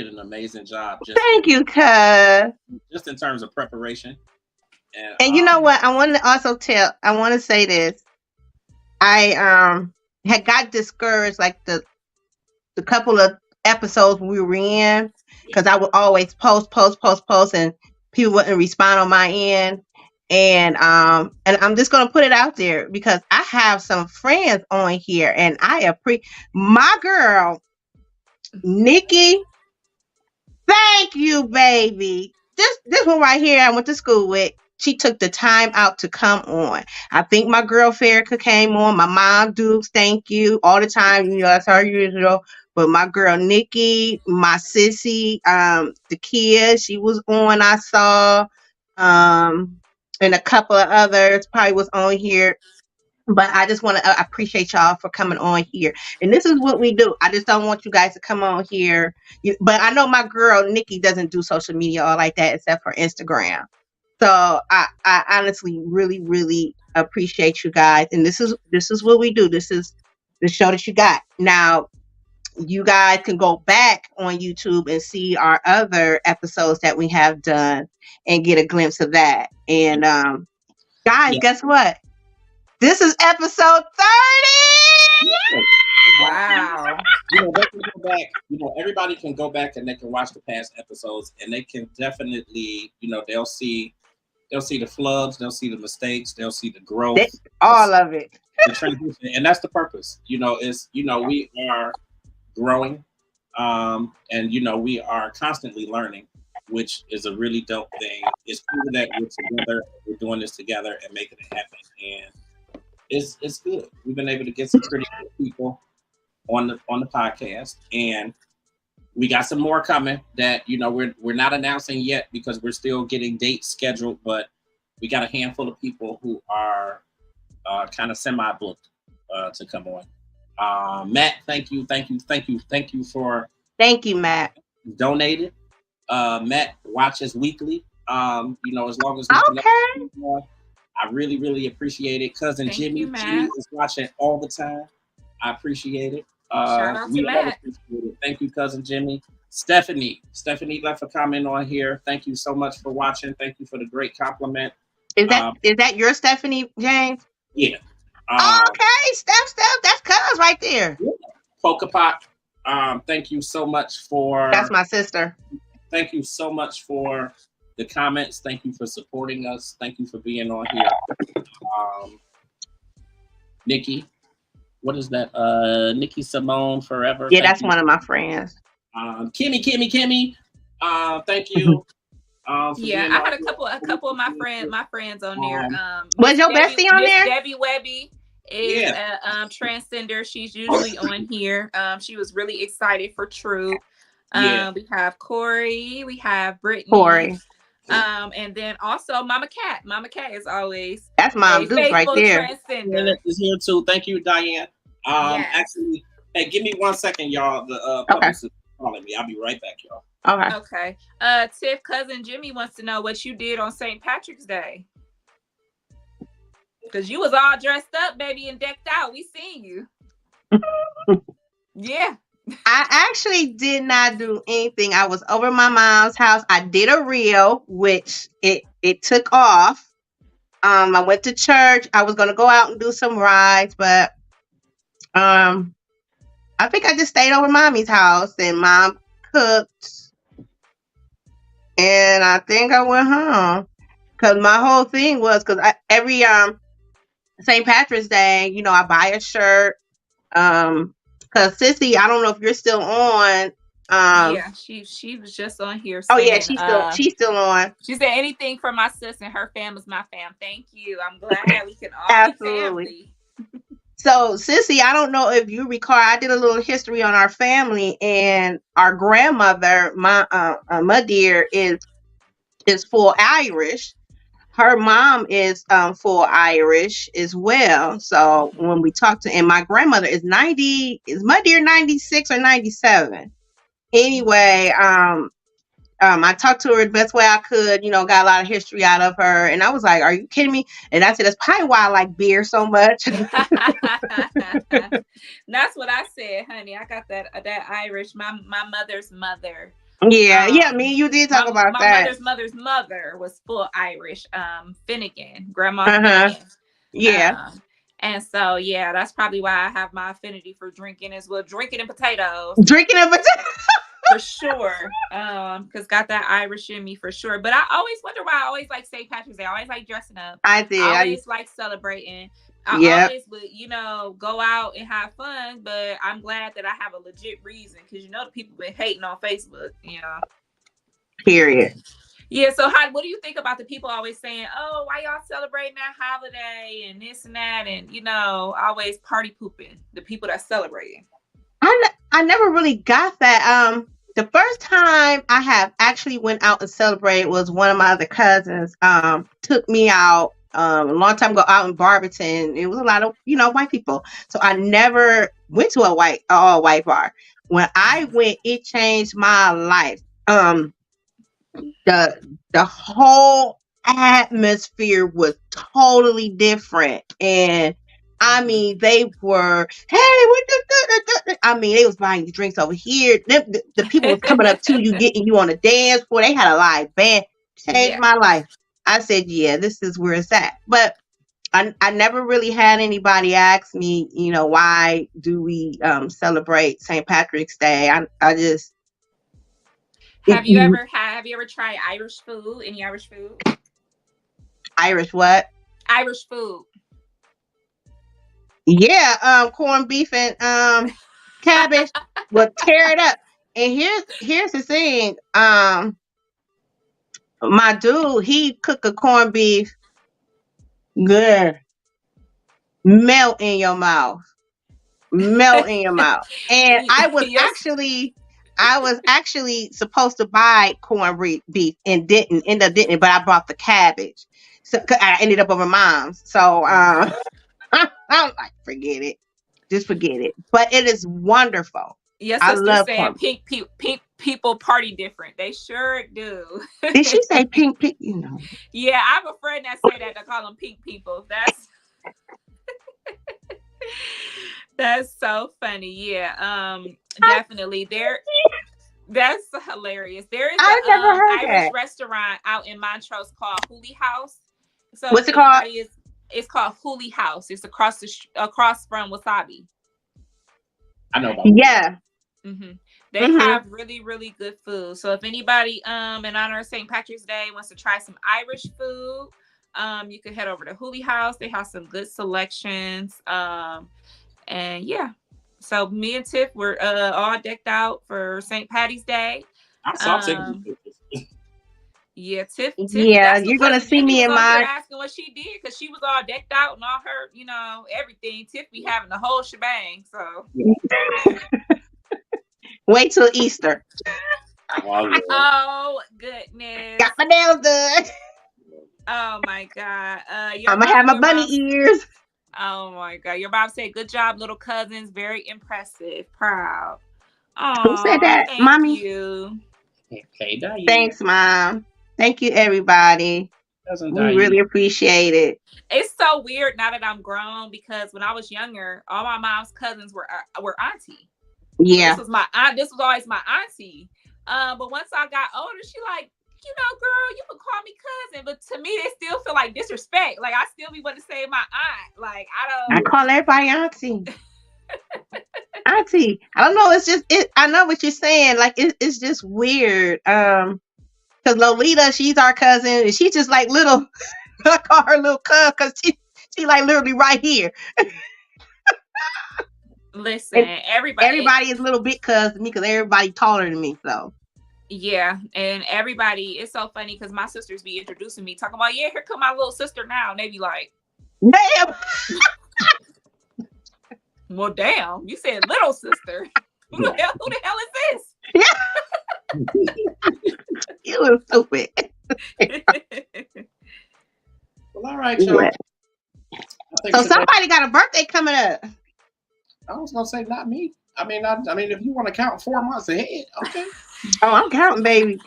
an amazing job. Thank you, cuz. Just in terms of preparation. And you know what? I want to say this. I had got discouraged like the couple of episodes we were in because I would always post and people wouldn't respond on my end. And I'm just gonna put it out there because I have some friends on here and I appreciate my girl, Nikki. Thank you, baby. This one right here I went to school with. She took the time out to come on. I think my girl Farrah came on. My mom, Dukes, thank you. All the time, you know, that's her usual. But my girl Nikki, my sissy, the kid, she was on, I saw. And a couple of others probably was on here. But I just want to appreciate y'all for coming on here. And this is what we do. I just don't want you guys to come on here. But I know my girl Nikki doesn't do social media all like that except for Instagram. So I honestly really, really appreciate you guys. And this is what we do. This is the show that you got. Now, you guys can go back on YouTube and see our other episodes that we have done and get a glimpse of that. And guys, guess what? This is episode 30. Wow. They can go back. Everybody can go back and they can watch the past episodes, and they can definitely, they'll see the flubs, they'll see the mistakes, they'll see the growth, all of it, the transition, and that's the purpose. We are growing, and we are constantly learning, which is a really dope thing. It's cool that we're doing this together and making it happen, and it's good. We've been able to get some pretty good people on the podcast, and we got some more coming that we're not announcing yet because we're still getting dates scheduled, but we got a handful of people who are kind of semi-booked to come on. Matt, thank you Matt. Donated. Matt watches weekly. As long as I really, really appreciate it. Cousin Jimmy is watching all the time. I appreciate it. Shout out to Matt. Thank you, Cousin Jimmy. Stephanie left a comment on here. Thank you so much for watching. Thank you for the great compliment. Is that your Stephanie, James? Yeah. Okay, Steph, that's cuz right there. Yeah. Polka Pot. Thank you so much for. That's my sister. Thank you so much for the comments. Thank you for supporting us. Thank you for being on here. Nikki, what is that? Nikki Simone Forever. Yeah, that's one of my friends. Kimmy. Thank you. I had a couple of my friends on there. Was your bestie on there? Debbie Webby is a transcender. She's usually on here. She was really excited for True. We have Corey, we have Brittany. Corey. And then also Mama Cat. Mama Cat is always that's Mom a Dukes right faithful there. transcender. Is here too. Thank you, Diane. Yes. Actually, hey, give me 1 second, y'all. The publicist is calling me. I'll be right back, y'all. Okay. Tiff, cousin Jimmy wants to know what you did on St. Patrick's Day. Because you was all dressed up, baby, and decked out. We seen you. Yeah. I actually did not do anything. I was over my mom's house. I did a reel, which it took off. I went to church. I was gonna go out and do some rides, but I think I just stayed over mommy's house and mom cooked, and I think I went home because my whole thing was because every St. Patrick's Day, I buy a shirt. Because Sissy, I don't know if you're still on. Yeah, she was just on here saying, oh yeah, she's still on. She said anything for my sis and her fam is my fam. Thank you. I'm glad we can all be family. So Sissy, I don't know if you recall, I did a little history on our family, and our grandmother, my dear, is full Irish. Her mom is full Irish as well. So when we talked and my grandmother is 90, is my dear 96 or 97? Anyway, I talked to her the best way I could, got a lot of history out of her. And I was like, are you kidding me? And I said, that's probably why I like beer so much. That's what I said, honey. I got that Irish, my mother's mother. Yeah, me and you did talk about that. My mother's mother was full Irish, Finnegan, Grandma Finnegan. Yeah. And so, yeah, that's probably why I have my affinity for drinking as well. Drinking and potatoes. For sure. Because got that Irish in me for sure. But I always wonder why I always like St. Patrick's Day. I always like dressing up. I did. I always like celebrating. I always would, go out and have fun. But I'm glad that I have a legit reason. Because, the people been hating on Facebook, Period. Yeah, so what do you think about the people always saying, oh, why y'all celebrating that holiday and this and that, and, always party pooping, the people that celebrating? I never really got that. The first time I have actually went out and celebrated was one of my other cousins took me out a long time ago out in Barberton. It was a lot of, white people. So I never went to a all white bar. When I went, it changed my life. The whole atmosphere was totally different, and I mean they were they was buying you drinks over here. The people was coming up to you, getting you on the dance floor. They had a live band. Changed my life. I said, yeah, this is where it's at. But I never really had anybody ask me, why do we celebrate St. Patrick's Day? I just Have you ever tried Irish food? Any Irish food? Irish what? Irish food. Yeah, corned beef and cabbage will tear it up. And here's the thing. My dude, he cook a corned beef, good, melt in your mouth. And I was actually supposed to buy corned beef and didn't end up didn't, but I bought the cabbage. So I ended up over mom's. So I'm like, forget it. Just forget it. But it is wonderful. Your sister saying pink people party different. They sure do. Did she say pink? Yeah, I have a friend that say that. They call them pink people. That's so funny. Yeah. Definitely. That's hilarious. There is an Irish restaurant out in Montrose called Hooley House. So what's it called? It's called Hooley House. It's across from Wasabi. I know about yeah. Mm-hmm. They have really, really good food. So if anybody in honor of St. Patrick's Day wants to try some Irish food, you can head over to Hooley House. They have some good selections. And yeah. So me and Tiff were all decked out for St. Patty's Day. I saw Tiffany. Yeah, Tiff. Yeah, you're gonna see me in my asking what she did because she was all decked out and all her, everything. Tiff be having the whole shebang. So Wait till Easter. Oh goodness. Got my nails done. Oh my God. I'm gonna have my bunny ears. Oh my God. Your mom said, "Good job, little cousins. Very impressive. Proud." Who said Oh, that, thank mommy? you. Okay, Thanks, Mom. Thank you, everybody. We really appreciate it. It's so weird now that I'm grown because when I was younger, all my mom's cousins were auntie. Yeah. So this was my aunt. This was always my auntie. But once I got older, she like, girl, you can call me cousin, but to me, they still feel like disrespect. Like I still be wanting to say my aunt. Like I call everybody auntie. Auntie. I don't know. It's just I know what you're saying. Like it's just weird. Because Lolita, she's our cousin, and she's just like little. I call her little cuz because she like literally right here. Listen, everybody is little bit cuz to me because everybody taller than me. So yeah, and everybody, it's so funny because my sisters be introducing me, talking about, yeah, here come my little sister now, and they be like, damn. Well, damn, you said little sister. Who the hell is this? Yeah. You little stupid. Well, all right, y'all. So somebody got a birthday coming up. I was gonna say not me. I mean, if you want to count 4 months ahead, okay. Oh, I'm counting, baby.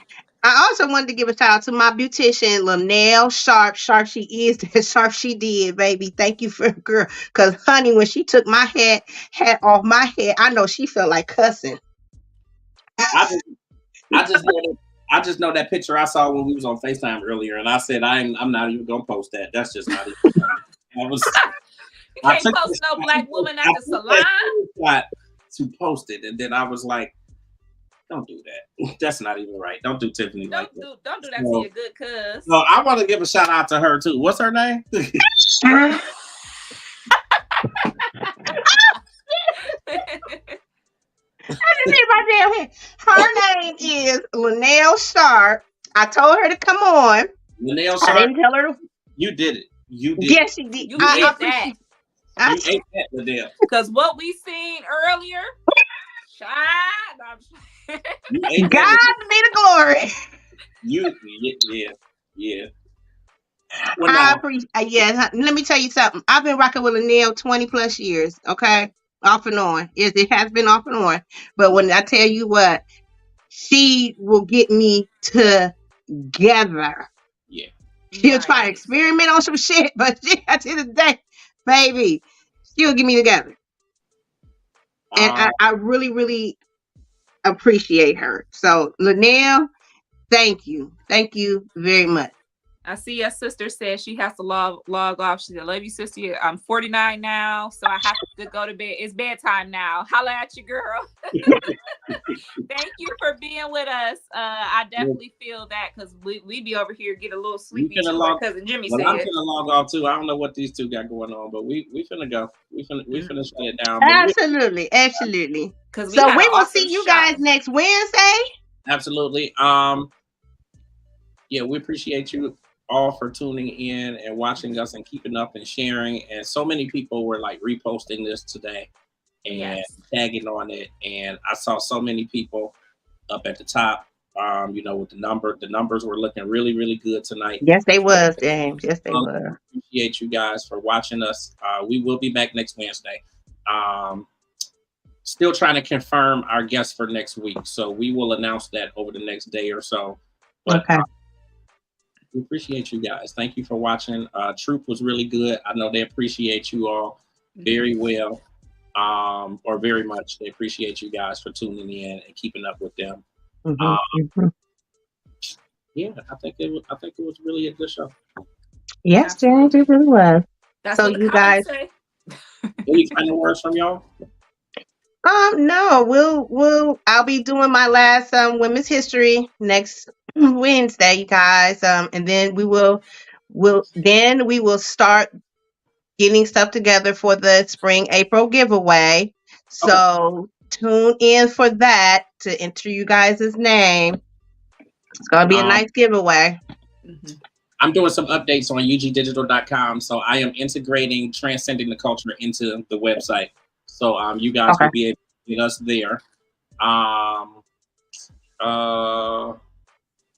I also wanted to give a shout out to my beautician, Linnell Sharp. Sharp she is, that sharp she did, baby. Thank you for girl. Cause honey, when she took my hat off my head, I know she felt like cussing. I just know that picture I saw when we was on FaceTime earlier, and I said I'm not even gonna post that. That's just not even. You can't post no black woman at the salon. To post it, and then I was like, "Don't do that. That's not even right. Don't do Tiffany like that. Don't do that to your good cuz." No, I want to give a shout out to her too. What's her name? Her name is Linnell Sharp. I told her to come on. Linnell Sharp. I didn't tell her. You did it. You did. Yes, she did. You did that. You ate that, Linnell. Because what we seen earlier, God be the glory. Yeah. Well, I appreciate. Yeah, let me tell you something. I've been rocking with Linnell 20 plus years. Okay, off and on. It has been off and on. But when I tell you what, she will get me together. Yeah. She'll try to experiment on some shit, but at the end of the day, baby, she'll get me together. And I really, really appreciate her. So, Linnell, thank you. Thank you very much. I see your sister said she has to log off. She said, "Love you, sister. I'm 49 now, so I have to go to bed. It's bedtime now. Holla at you, girl." Thank you for being with us. I definitely feel that because we be over here get a little sleepy. Like cousin Jimmy said. I'm gonna log off too. I don't know what these two got going on, but we finna go. We finna shut it down. Absolutely. So we will see you guys next Wednesday. Absolutely. Yeah, we appreciate you all for tuning in and watching us and keeping up and sharing. And so many people were like reposting this today and tagging on it. And I saw so many people up at the top, with the numbers were looking really, really good tonight. Yes, they was, James. Yes, they were. Appreciate you guys for watching us. We will be back next Wednesday. Still trying to confirm our guests for next week. So we will announce that over the next day or so. But, okay. We appreciate you guys. Thank you for watching. Troop was really good. I know they appreciate you all very well, or very much. They appreciate you guys for tuning in and keeping up with them. Yeah, I think it was really a good show. Yes, James, it really was. That's so you guys. Say. Any final words from y'all? No, I'll be doing my last women's history next Wednesday, you guys. And then we will start getting stuff together for the spring April giveaway. So tune in for that to enter you guys' name. It's gonna be a nice giveaway. I'm doing some updates on ugdigital.com, so I am integrating Transcending the Culture into the website. So you guys will be able to get us there.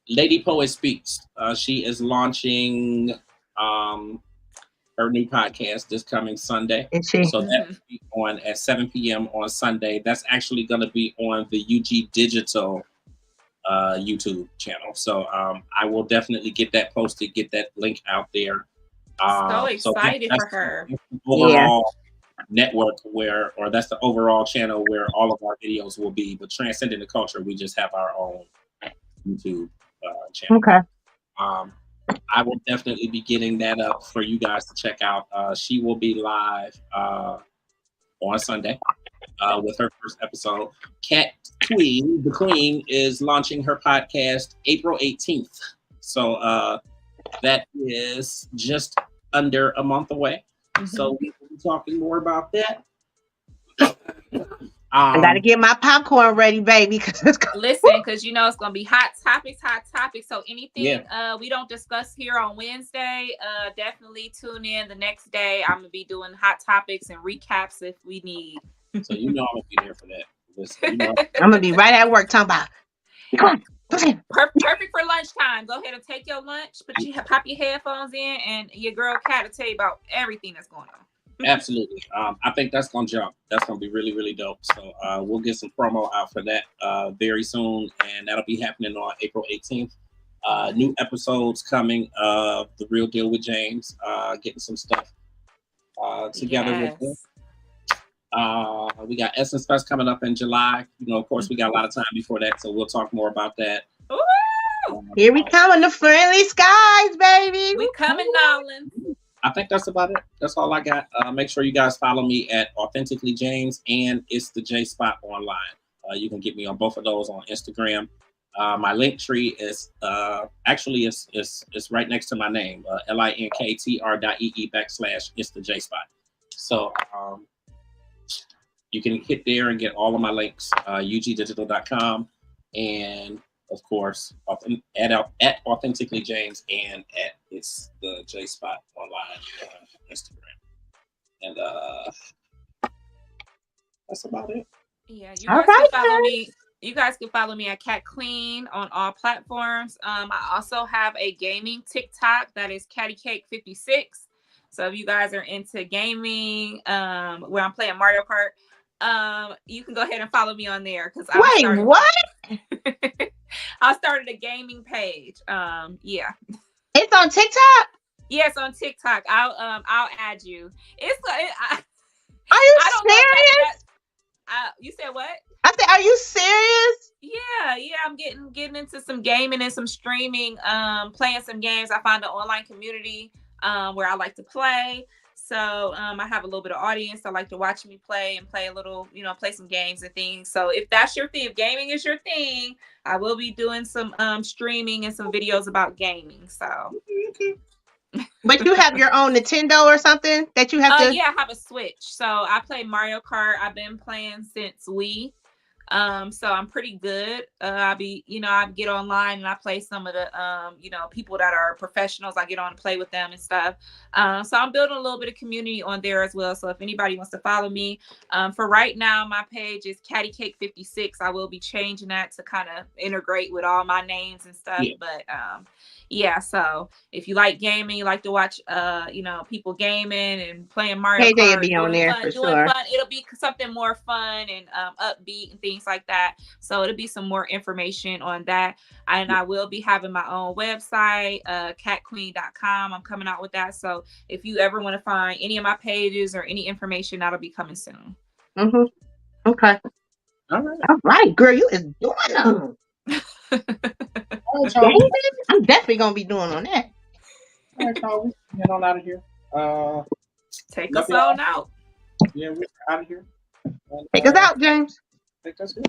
Lady Poet Speaks. She is launching her new podcast this coming Sunday. Is she? So that will be on at 7 p.m. on Sunday. That's actually going to be on the UG Digital YouTube channel. So I will definitely get that posted, get that link out there. So excited for her. That's the overall network or that's the overall channel where all of our videos will be. But Transcending the Culture, we just have our own YouTube channel. Okay. I will definitely be getting that up for you guys to check out. She will be live on Sunday with her first episode. Cat Queen, the Queen, is launching her podcast April 18th. So that is just under a month away. So we will be talking more about that. I gotta get my popcorn ready, baby. Listen, because you know it's gonna be hot topics. So anything we don't discuss here on Wednesday, definitely tune in the next day. I'm gonna be doing hot topics and recaps if we need. So you know I'm gonna be there for that. Listen, you know, I'm gonna be right at work talking about. Perfect for lunchtime. Go ahead and take your lunch, pop your headphones in, and your girl Kat will tell you about everything that's going on. Absolutely. I think that's gonna jump. That's gonna be really, really dope. So we'll get some promo out for that very soon, and that'll be happening on April 18th. New episodes coming of The Real Deal with James. Getting some stuff together with him. We got Essence Fest coming up in July. You know, of course, we got a lot of time before that, so we'll talk more about that. Here we come in the friendly skies, baby. We coming, Nolan. I think that's about it. That's all I got. Make sure you guys follow me at Authentically James and It's the J Spot online. You can get me on both of those on Instagram. My link tree is actually it's right next to my name, linktr.ee/It's the J Spot. So you can hit there and get all of my links, ugdigital.com, and of course at Authentically James and at It's the J Spot online Instagram. And that's about it. Yeah, you guys can follow me. You guys can follow me at Cat Queen on all platforms. I also have a gaming TikTok that is CattyCake56. So if you guys are into gaming, where I'm playing Mario Kart, you can go ahead and follow me on there because I started a gaming page. Yeah. It's on TikTok? Yes, on TikTok. I'll add you. Are you serious? You said what? I said, are you serious? Yeah. I'm getting into some gaming and some streaming, playing some games. I found an online community where I like to play. So I have a little bit of audience. I like to watch me play and play a little, play some games and things. So if that's your thing, if gaming is your thing, I will be doing some streaming and some videos about gaming. So. But you have your own Nintendo or something that you have to? Yeah, I have a Switch. So I play Mario Kart. I've been playing since Wii. So I'm pretty good. I get online and I play some of the, people that are professionals. I get on and play with them and stuff. So I'm building a little bit of community on there as well. So if anybody wants to follow me, for right now, my page is CattyCake56. I will be changing that to kind of integrate with all my names and stuff. Yeah. But, so if you like gaming, you like to watch, people gaming and playing Mario Kart, will be on there for sure. Fun. It'll be something more fun and upbeat and things like that. So it'll be some more information on that. And I will be having my own website, catqueen.com. I'm coming out with that. So if you ever want to find any of my pages or any information, that'll be coming soon. Mm-hmm. Okay. All right, girl, you is doing them. I'm definitely gonna be doing on that. All right, Charlie, get on out of here. Take us on out. Yeah, we're out of here. Take us out, James. I think that's good.